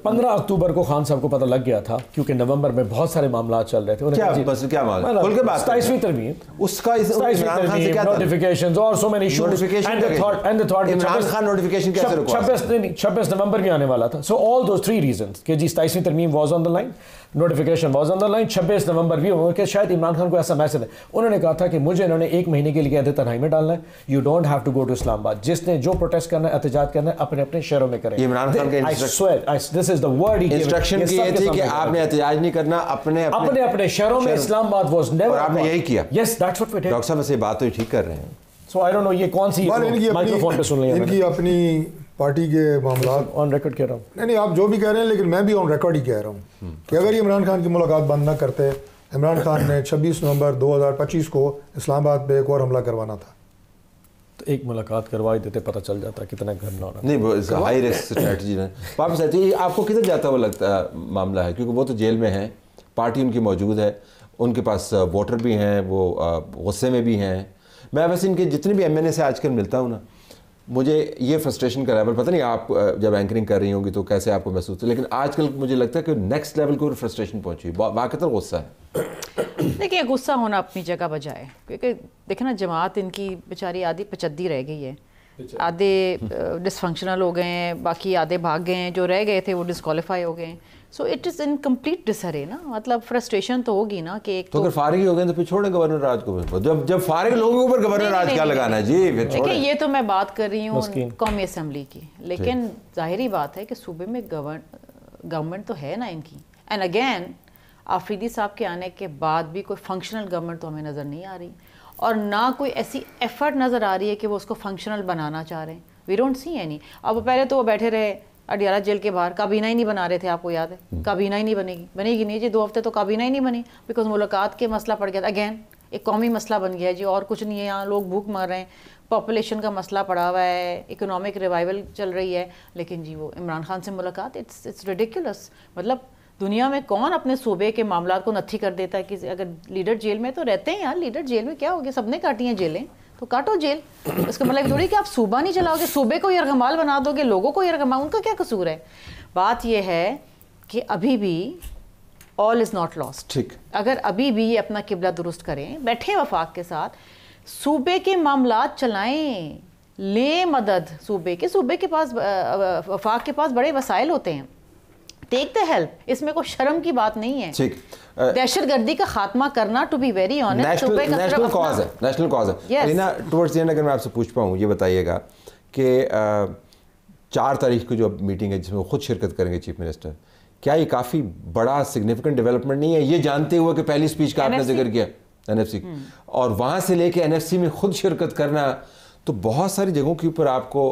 15 अक्टूबर को खान साहब को पता लग गया था, क्योंकि नवंबर में बहुत सारे मामला चल रहे थे। क्या मामला? खुल के बात 27वीं तरमीम, उसका इमरान खान से क्या नोटिफिकेशंस और so many issues and the thought Imran Khan notification कैसे रुकवा? 26 नवंबर भी आने वाला था। सो ऑल दोस 3 रीजंस कि जी 27वीं तरमीम was on the line, notification was on the line, 26 नवंबर भी उनके शायद इमरान खान को ऐसा मैसेज है, उन्होंने कहा था कि मुझे इन्होंने 1 महीने के लिए कह दिया तन्हाई में डालना है, you don't have to go to Islamabad, जिसने जो प्रोटेस्ट करना है, एहतजाज करना है, अपने अपने शहरों में करें। इमरान खान का this is the word he instruction की थी कि आपने एहतजाज नहीं करना, अपने अपने शहरों में। इस्लामाबाद वाज नेवर, और आपने यही किया। Yes, that's what we did. Doctor साहब वैसे बात तो ठीक कर रहे हैं। सो आई डोंट नो ये कौन सी माइक्रोफोन पे सुन लिया इनकी अपनी पार्टी के मामला ऑन रिकॉर्ड कह रहा हूँ। नहीं, आप जो भी कह रहे हैं, लेकिन मैं भी ऑन रिकॉर्ड ही कह रहा हूँ कि अगर इमरान खान की मुलाकात बंद ना करते, इमरान खान ने 26 नवंबर 2025 को इस्लामाबाद पे एक और हमला करवाना था। तो एक मुलाकात करवा ही देते, पता चल जाता कितना घटना होना। नहीं, हाई रिस्क स्ट्रेटजी है। वापस आती आपको किधर जाता हुआ लगता मामला है? क्योंकि वो तो जेल में है, पार्टी उनकी मौजूद है, उनके पास वोटर भी हैं, वो गुस्से में भी हैं। मैं वैसे इनके जितने भी MNA से आजकल मिलता हूँ ना, मुझे ये फ्रस्ट्रेशन का लेवल, पता नहीं आप जब एंकरिंग कर रही होंगी तो कैसे आपको महसूस है, लेकिन आजकल मुझे लगता है कि नेक्स्ट लेवल को फ्रस्ट्रेशन पहुंची, वाकई गुस्सा है। देखिए, गुस्सा होना अपनी जगह बजाय, क्योंकि देखे ना जमात इनकी बेचारी आधी पचद्दी रह गई है, आधे डिसफंक्शनल हो गए हैं, बाकी आधे भाग गए हैं, जो रह गए थे वो डिस्क्वालीफाई हो गए हैं। So it is in complete disarray ना, मतलब फ्रस्ट्रेशन तो होगी ना कि एक तो अगर फारिग ही हो गए तो फिर छोड़े गवर्नर राज को। जब फारिग लोगों के ऊपर गवर्नर राज क्या लगाना है जी? देखिए, ये तो मैं बात कर रही हूँ कौमी असम्बली की, लेकिन जाहिर बात है कि सूबे में गवर्नमेंट तो है ना इनकी। एंड अगेन आफरीदी साहब के आने के बाद भी कोई फंक्शनल गवर्नमेंट तो हमें नज़र नहीं आ रही, और ना कोई ऐसी एफर्ट नज़र आ रही है कि वो उसको फंक्शनल बनाना चाह रहे हैं। We don't see any. अब पहले तो वो बैठे रहे अडियाला जेल के बाहर, काबीना ही नहीं बना रहे थे, आपको याद है? काबीना ही नहीं बनेगी नहीं जी, 2 हफ्ते तो काबीना ही नहीं बनी, बिकॉज मुलाकात के मसला पड़ गया था। अगेन एक कौमी मसला बन गया है जी, और कुछ नहीं है। यहाँ लोग भूख मर रहे हैं, पॉपुलेशन का मसला पड़ा हुआ है, इकोनॉमिक रिवाइवल चल रही है, लेकिन जी वो इमरान खान से मुलाकात, इट्स रिडिकुलस। मतलब दुनिया में कौन अपने सूबे के मामला को नत्थी कर देता है कि अगर लीडर जेल में तो रहते हैं यार, लीडर जेल में क्या हो गया, सबने काटी हैं जेलें, तो काटो जेल। इसका मतलब थोड़ी कि आप सूबा नहीं चलाओगे, सूबे को यरगमाल बना दोगे, लोगों को यरगमाल, उनका क्या कसूर है? बात यह है कि अभी भी ऑल इज़ नॉट लॉस्ट। ठीक, अगर अभी भी ये अपना किबला दुरुस्त करें, बैठे वफाक के साथ, सूबे के मामलात चलाएं, ले मदद सूबे के पास वफाक के पास बड़े वसाइल होते हैं, टेक द हेल्प। इसमें कोई शर्म की बात नहीं है। ठीक, दहशतगर्दी का खात्मा करना, to be very honest, national cause है, नेशनल कॉज है। Yes. Alina, towards the end अगर मैं आपसे पूछ पाऊँ, ये बताइएगा कि 4 तारीख को जो मीटिंग है जिसमें वो खुद शिरकत करेंगे चीफ मिनिस्टर, क्या ये काफ़ी बड़ा सिग्निफिकेंट डेवलपमेंट नहीं है, ये जानते हुए कि पहली स्पीच का आपने जिक्र किया NFC, और वहाँ से लेके NFC में खुद शिरकत करना, तो बहुत सारी जगहों के ऊपर आपको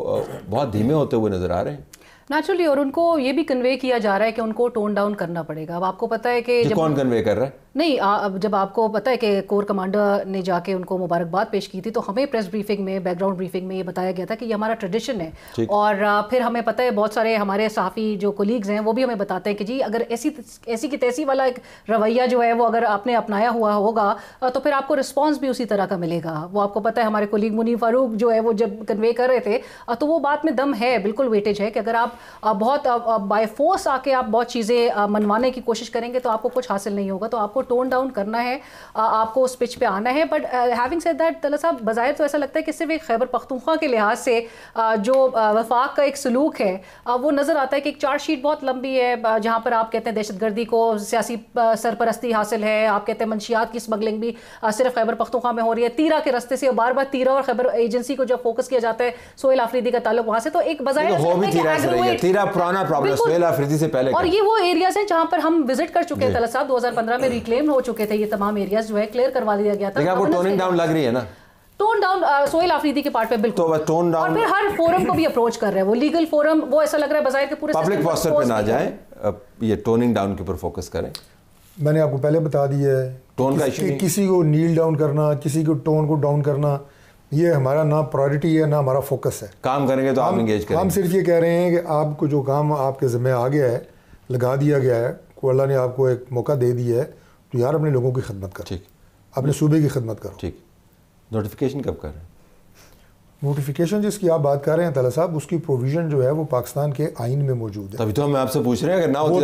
बहुत धीमे होते हुए नज़र आ रहे हैं नेचुरली। और उनको ये भी कन्वे किया जा रहा है कि उनको टोन डाउन करना पड़ेगा। अब आपको पता है कि जब कौन कन्वे कर रहा है? नहीं, अब जब आपको पता है कि कोर कमांडर ने जाके उनको मुबारकबाद पेश की थी, तो हमें प्रेस ब्रीफिंग में, बैकग्राउंड ब्रीफिंग में ये बताया गया था कि ये हमारा ट्रेडिशन है। और फिर हमें पता है बहुत सारे हमारे सहाफ़ी जो कोलीग्स हैं वो भी हमें बताते हैं कि जी अगर ऐसी की तैसी वाला एक रवैया जो है वो अगर आपने अपनाया हुआ होगा तो फिर आपको रिस्पॉन्स भी उसी तरह का मिलेगा। वो आपको पता है हमारे कोलीग मुनीर फारूक जो है वो जब कन्वे कर रहे थे तो वो बात में दम है, बिल्कुल वेटेज है कि अगर आप बहुत बाय फोर्स आके आप बहुत चीज़ें मनवाने की कोशिश करेंगे तो आपको कुछ हासिल नहीं होगा। तो आपको टोन डाउन करना है, आपको उस पिच पे आना है। बट हैविंग सेड दैट तला साहब, बज़ाहिर तो ऐसा लगता है कि सिर्फ एक खैबर पख्तूनख्वा के लिहाज से जो वफाक का एक सलूक है वो नज़र आता है कि एक चार्जशीट बहुत लंबी है जहाँ पर आप कहते हैं दहशतगर्दी को सियासी सरपरस्ती हासिल है, आप कहते हैं मंशियात की स्मगलिंग भी सिर्फ खैबर पख्तूनख्वा में हो रही है, तीरा के रस्ते से बार बार तीरा और खैबर एजेंसी को जब फोकस किया जाता है सोहेल आफरीदी का ताल्लुक वहाँ से, तो एक बज़ाहिर और ये वो एरियाज हैं जहाँ पर हम विजिट कर चुके हैं तला साहब, 2015 में रिक्लेम हो चुके थे ये तमाम एरियाज जो है, क्लियर करवा दिया गया था। वो टोनिंग डाउन लग रही है ना, टोन डाउन सोहेल आफरीदी के पार्ट पे बिल्कुल, तो टोन डाउन, और फिर हर फोरम को भी अप्रोच कर रहे हैं, वो लीगल फोरम, वो ऐसा लग रहा है बज़ाहिर के पूरे पब्लिक पोस्टर पे ना जाए, ये टोनिंग डाउन के ऊपर फोकस करें। मैंने आपको पहले बता दिया है, टोन का इशू, किसी को नील डाउन करना, किसी को टोन को डाउन करना, ये हमारा ना प्रायोरिटी है ना हमारा फोकस है। काम करेंगे तो आप एंगेज करेंगे। हम सिर्फ ये कह रहे हैं कि आपको जो काम आपके ज़िम्मे आ गया है, लगा दिया गया है, को अल्लाह ने आपको एक मौका दे दिया है, तो यार अपने लोगों की खिदमत करो, ठीक, अपने सूबे की खिदमत करो। ठीक, नोटिफिकेशन कब कर रहे हैं? नोटिफिकेशन जिसकी आप बात कर रहे हैं तला साहब, उसकी प्रोविजन जो है वो पाकिस्तान के आइन में मौजूद है। तभी तो हम आपसे पूछ रहे हैं, अगर ना वो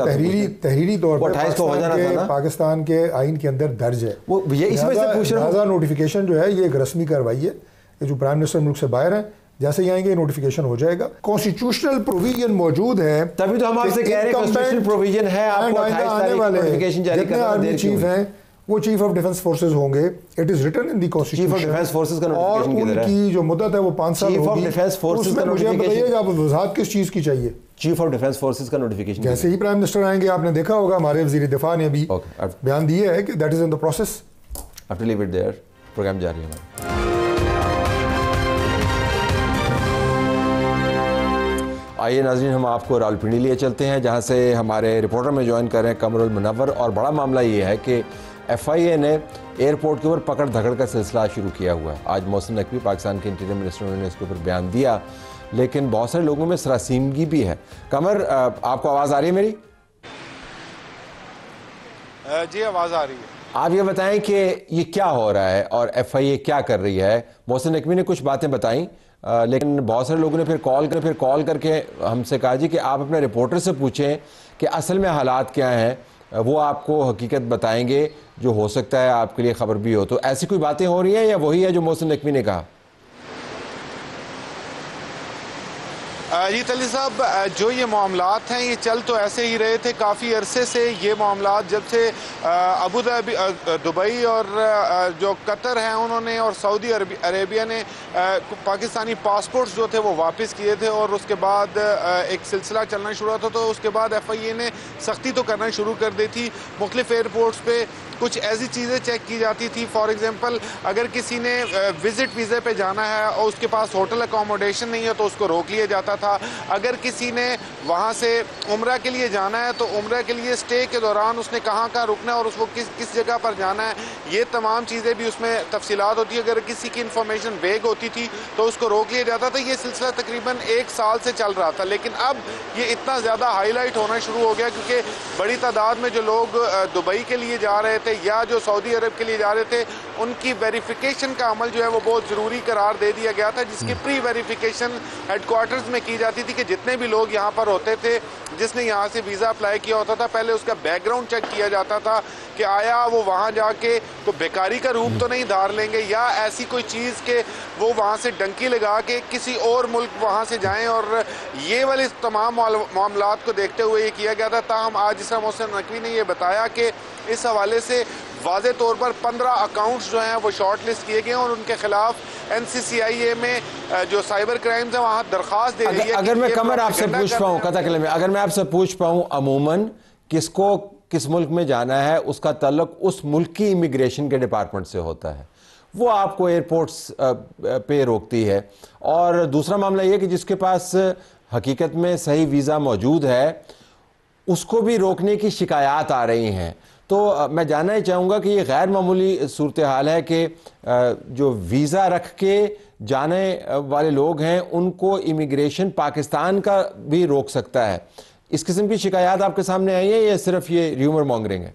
तहरीरी तौर पर पाकिस्तान के आइन के अंदर दर्ज है। वो ये इसमें से पूछ रहा हूं, नोटिफिकेशन जो है ये एक रस्मी कार्रवाई है, ये जो प्राइम मिनिस्टर मुल्क से बाहर हैं, जैसे ही आएंगे नोटिफिकेशन हो जाएगा। कॉन्स्टिट्यूशनल प्रोविजन मौजूद है, तभी तो हम आपसे कह रहे हैं कॉन्स्टिट्यूशनल प्रोविजन है, आपको 28 तारीख को नोटिफिकेशन जारी करना है। देर चीफ हैं वो चीफ ऑफ डिफेंस फोर्सेस होंगे, it is written in the constitution. Chief of defence forces का नोटिफिकेशन किधर है? उनकी जो मुद्दत है वो 5 साल होगी। चीफ ऑफ डिफेंस फोर्सेस का नोटिफिकेशन, मुझे बताइएगा आप वजाहत किस चीज़ की चाहिए? चीफ ऑफ डिफेंस फोर्सेस का नोटिफिकेशन जैसे ही प्राइम मिनिस्टर आएंगे, आपने देखा होगा हमारे वजीर दिफा ने भी बयान दिया है कि that is in the process. Have to leave it there. Programme जारी है हमारा। आइए नाज़रीन, हम आपको रावलपिंडी लिए चलते हैं, जहां से हमारे रिपोर्टर में ज्वाइन कर रहे हैं कमरुल मुनव्वर। और बड़ा मामला ये है कि FIA ने एयरपोर्ट के ऊपर पकड़ धकड़ का सिलसिला शुरू किया हुआ है। आज मोहसिन नकवी पाकिस्तान के इंटीरियर मिनिस्टर ने इसके ऊपर बयान दिया, लेकिन बहुत सारे लोगों में सरासीमगी भी है। कमर, आपको आवाज़ आ रही है मेरी? जी आवाज़ आ रही है। आप ये बताएं कि ये क्या हो रहा है और FIA क्या कर रही है? मोहसिन नकवी ने कुछ बातें बताई, लेकिन बहुत सारे लोगों ने फिर कॉल करके हमसे कहा जी कि आप अपने रिपोर्टर से पूछें कि असल में हालात क्या हैं, वो आपको हकीकत बताएंगे, जो हो सकता है आपके लिए ख़बर भी हो। तो ऐसी कोई बातें हो रही हैं या वही है जो मोहसिन नकवी ने कहा? जी तली साहब, जो ये मामलात हैं ये चल तो ऐसे ही रहे थे काफ़ी अरसे से। ये मामलात जब से अबू धाबी, दुबई और जो कतर हैं उन्होंने और सऊदी अरेबिया ने पाकिस्तानी पासपोर्ट्स जो थे वो वापस किए थे, और उसके बाद एक सिलसिला चलना शुरू हुआ था। तो उसके बाद FIA ने सख्ती तो करना शुरू कर दी थी। मुख्तलिफ एयरपोर्ट्स पे कुछ ऐसी चीज़ें चेक की जाती थी। फॉर एग्जांपल, अगर किसी ने विजिट वीज़े पे जाना है और उसके पास होटल अकोमोडेशन नहीं है तो उसको रोक लिया जाता था। अगर किसी ने वहाँ से उम्रा के लिए जाना है तो उम्रा के लिए स्टे के दौरान उसने कहाँ रुकना है और उसको किस जगह पर जाना है, ये तमाम चीज़ें भी उसमें तफसीलात होती है। अगर किसी की इन्फॉर्मेशन वेग होती थी तो उसको रोक लिया जाता था। ये सिलसिला तकरीबन 1 साल से चल रहा था, लेकिन अब ये इतना ज़्यादा हाईलाइट होना शुरू हो गया क्योंकि बड़ी तादाद में जो लोग दुबई के लिए जा रहे थे थे या जो सऊदी अरब के लिए जा रहे थे, उनकी वेरिफिकेशन का अमल जो है वो बहुत ज़रूरी करार दे दिया गया था, जिसकी प्री वेरिफिकेशन हेडक्वार्टर्स में की जाती थी कि जितने भी लोग यहाँ पर होते थे, जिसने यहाँ से वीज़ा अप्लाई किया होता था, पहले उसका बैकग्राउंड चेक किया जाता था कि आया वो वहाँ जाके तो बेकारी का रूप तो नहीं धार लेंगे या ऐसी कोई चीज़ के वो वहाँ से डंकी लगा के किसी और मुल्क वहाँ से जाएं। और ये वाले तमाम मामलात को देखते हुए ये किया गया था। ताहम आज जिस मोहसिन नकवी ने ये बताया कि इस हवाले से वाज़े तौर पर 15 अकाउंट्स जो हैं वो शॉर्ट लिस्ट किए गए हैं और उनके खिलाफ NCCIA में जो साइबर क्राइम्स है वहाँ दरख्वास्त दे रही है। अगर मैं कमर आपसे पूछ पाऊँ कतकले में, अगर मैं आपसे पूछ पाऊँ अमूमन किसको किस मुल्क में जाना है, उसका ताल्लुक उस मुल्क की इमिग्रेशन के डिपार्टमेंट से होता है, वो आपको एयरपोर्ट्स पे रोकती है। और दूसरा मामला ये कि जिसके पास हकीकत में सही वीज़ा मौजूद है उसको भी रोकने की शिकायत आ रही हैं। तो मैं जानना ही चाहूँगा कि ये गैर मामूली सूरत हाल है कि जो वीज़ा रख के जाने वाले लोग हैं उनको इमिग्रेशन पाकिस्तान का भी रोक सकता है। इस किस्म की शिकायत आपके सामने आई है या सिर्फ ये र्यूमर मॉन्गरिंग है?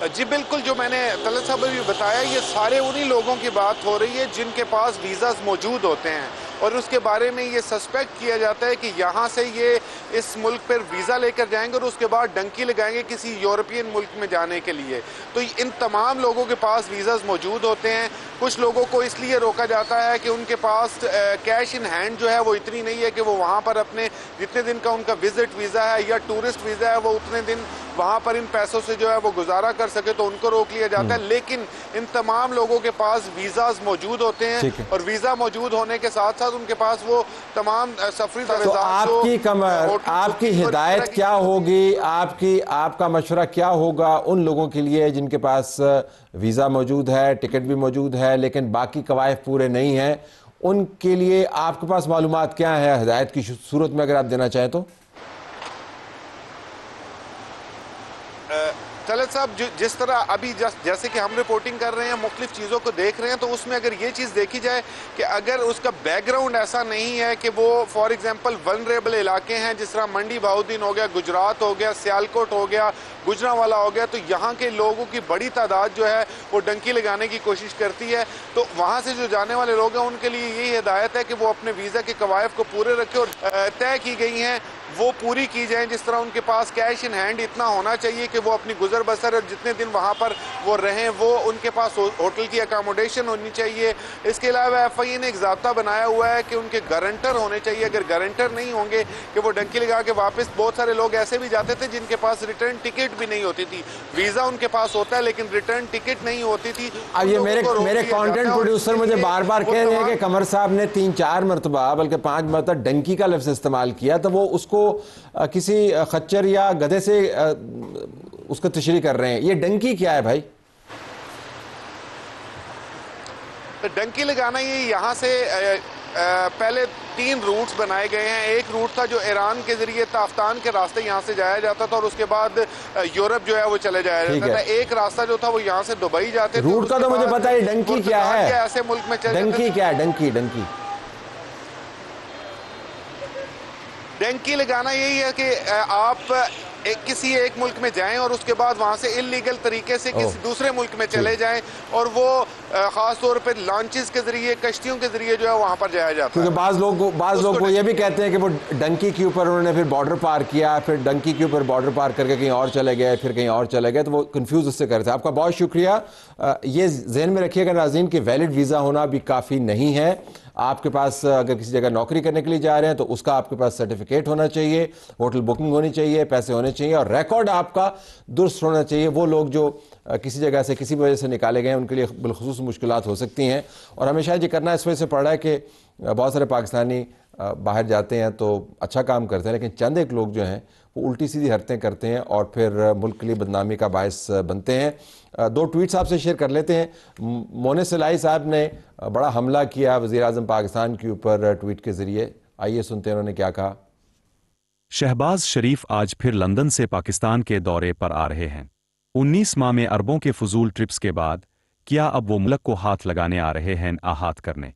जी बिल्कुल, जो मैंने तलत साहब भी बताया, ये सारे उन्हीं लोगों की बात हो रही है जिनके पास वीज़ाज मौजूद होते हैं और उसके बारे में ये सस्पेक्ट किया जाता है कि यहाँ से ये इस मुल्क पर वीज़ा लेकर जाएंगे और उसके बाद डंकी लगाएंगे किसी यूरोपियन मुल्क में जाने के लिए। तो इन तमाम लोगों के पास वीज़ाज मौजूद होते हैं। कुछ लोगों को इसलिए रोका जाता है कि उनके पास कैश इन हैंड जो है वो इतनी नहीं है कि वो वहाँ पर अपने जितने दिन का उनका विजिट वीज़ा है या टूरिस्ट वीज़ा है वो उतने दिन वहाँ पर इन पैसों से जो है वो गुजारा कर सके, तो उनको रोक लिया जाता है। लेकिन इन तमाम लोगों के पास वीज़ाज मौजूद होते हैं और वीज़ा मौजूद होने के साथ साथ उनके पास वो तमाम सफरी तो आपकी कमर, आपकी हिदायत क्या होगी, आपका मशवरा क्या होगा उन लोगों के लिए जिनके पास वीज़ा मौजूद है, टिकट भी मौजूद है लेकिन बाकी कवायद पूरे नहीं हैं, उनके लिए आपके पास मालूमात क्या है हिदायत की सूरत में अगर आप देना चाहें तो? तलत साहब, जिस तरह अभी जैसे कि हम रिपोर्टिंग कर रहे हैं, मुख्तलिफ चीज़ों को देख रहे हैं, तो उसमें अगर ये चीज़ देखी जाए कि अगर उसका बैकग्राउंड ऐसा नहीं है कि वो फॉर एग्जांपल वल्नरेबल इलाके हैं, जिस तरह मंडी बहाउद्दीन हो गया, गुजरात हो गया, सियालकोट हो गया, गुजरांवाला हो गया, तो यहाँ के लोगों की बड़ी तादाद जो है वो डंकी लगाने की कोशिश करती है। तो वहाँ से जो जाने वाले लोग हैं उनके लिए यही हिदायत है कि वो अपने वीज़ा के कवायद को पूरे रखें और तय की गई हैं वो पूरी की जाए। जिस तरह उनके पास कैश इन हैंड इतना होना चाहिए कि वो अपनी गुजर बसर और जितने दिन वहाँ पर वो रहें, वो उनके पास होटल की अकामोडेशन होनी चाहिए। इसके अलावा FIA ने एक ज़ाब्ता बनाया हुआ है कि उनके गारंटर होने चाहिए। अगर गारंटर नहीं होंगे कि वो डंकी लगा के वापस, बहुत सारे लोग ऐसे भी जाते थे जिनके पास रिटर्न टिकट भी नहीं होती थी, वीज़ा उनके पास होता है लेकिन रिटर्न टिकट नहीं होती थी। अब ये मेरे कंटेंट प्रोड्यूसर मुझे बार बार कह रहे हैं कि कमर साहब ने 3-4 मरतबा बल्कि 5 मरतबा डंकी का लफ्ज़ इस्तेमाल किया, तो वो उसको किसी खच्चर या गधे से उसको तशरीह कर रहे हैं। ये डंकी क्या है भाई? तो डंकी लगाना ये यहाँ से पहले 3 रूट्स बनाए गए हैं। एक रूट था जो ईरान के जरिए ताफ्तान के रास्ते यहाँ से जाया जाता था और उसके बाद यूरोप जो है वो चले जाया जाता था। एक रास्ता जो था वो यहाँ से दुबई जाते थे। रूट का तो मुझे पता है, डंकी क्या है? ऐसे मुल्क में डंकी क्या है? डंकी डंकी लगाना यही है कि आप किसी एक मुल्क में जाएं और उसके बाद वहां से इलीगल तरीके से किसी दूसरे मुल्क में चले जाएं और वो खास तौर पे लॉन्चेस के जरिए, कश्तियों के जरिए जो है वहां पर जाया जाता है। क्योंकि बाज लोग वो ये भी कहते हैं कि वो डंकी के ऊपर उन्होंने फिर बॉर्डर पार किया, फिर डंकी के ऊपर बॉर्डर पार करके कहीं और चले गए, फिर कहीं और चले गए, तो वो कंफ्यूज उससे करते हैं। आपका बहुत शुक्रिया। ये जहन में रखिएगा नाज़रीन कि वैलिड वीज़ा होना भी काफ़ी नहीं है। आपके पास अगर किसी जगह नौकरी करने के लिए जा रहे हैं तो उसका आपके पास सर्टिफिकेट होना चाहिए, होटल बुकिंग होनी चाहिए, पैसे होने चाहिए और रिकॉर्ड आपका दुरुस्त होना चाहिए। वो लोग जो किसी जगह से किसी वजह से निकाले गए हैं उनके लिए बिलखुसूस मुश्किलात हो सकती हैं। और हमें शायद ये करना इस वजह से पड़ रहा है कि बहुत सारे पाकिस्तानी बाहर जाते हैं तो अच्छा काम करते हैं, लेकिन चंद एक लोग जो हैं वो उल्टी सीधी हरकतें करते हैं और फिर मुल्क के लिए बदनामी का बायस बनते हैं। 2 ट्वीट्स आपसे शेयर कर लेते हैं। मोने सलाई साहब ने बड़ा हमला किया वज़ीर आज़म पाकिस्तान के ऊपर ट्वीट के ज़रिए। आइए सुनते हैं उन्होंने क्या कहा। शहबाज शरीफ आज फिर लंदन से पाकिस्तान के दौरे पर आ रहे हैं। 19 माह में अरबों के फजूल ट्रिप्स के बाद क्या अब वो मुल्क को हाथ लगाने आ रहे हैं आहत करने?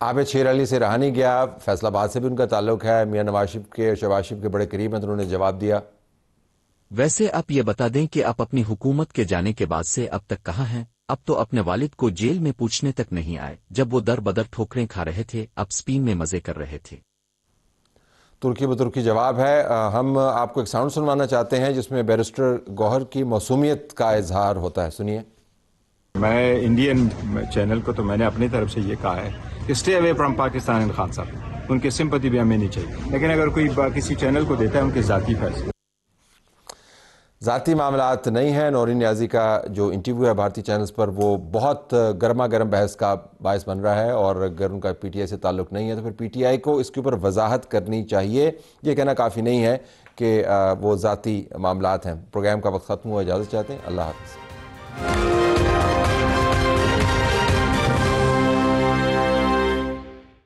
आबिद शेर अली से रहा नहीं गया, फैसलाबाद से भी उनका ताल्लुक है, मियां नवाज शरीफ के शहबाज शरीफ के बड़े करीब हैं, तो उन्होंने जवाब दिया। वैसे आप ये बता दें कि आप अपनी हुकूमत के जाने के बाद से अब तक कहाँ हैं? अब तो अपने वालिद को जेल में पूछने तक नहीं आए जब वो दर बदर ठोकरें खा रहे थे, अब स्पेन में मजे कर रहे थे। तुर्की बतुर्की जवाब है। हम आपको एक साउंड सुनवाना चाहते हैं जिसमें बैरिस्टर गौहर की मौसूमियत का इजहार होता है, सुनिए। मैं इंडियन चैनल को तो मैंने अपनी तरफ से ये कहा है, stay away from Pakistan and Khan साहब, उनकी सिंपैथी भी हमें नहीं चाहिए, लेकिन अगर कोई किसी चैनल को देता है उनके ज़ाती फैसले, ज़ाती मामलात नहीं हैं। नौरीन नियाज़ी का जो इंटरव्यू है भारतीय चैनल्स पर वो बहुत गर्मा गर्म बहस का बायस बन रहा है, और अगर उनका पीटीआई से ताल्लुक़ नहीं है तो फिर पीटीआई को इसके ऊपर वजाहत करनी चाहिए। ये कहना काफ़ी नहीं है कि वो ज़ाती मामलात हैं। प्रोग्राम का वक्त ख़त्म हुआ, इजाज़त चाहते हैं, अल्लाह हाफ़िज़।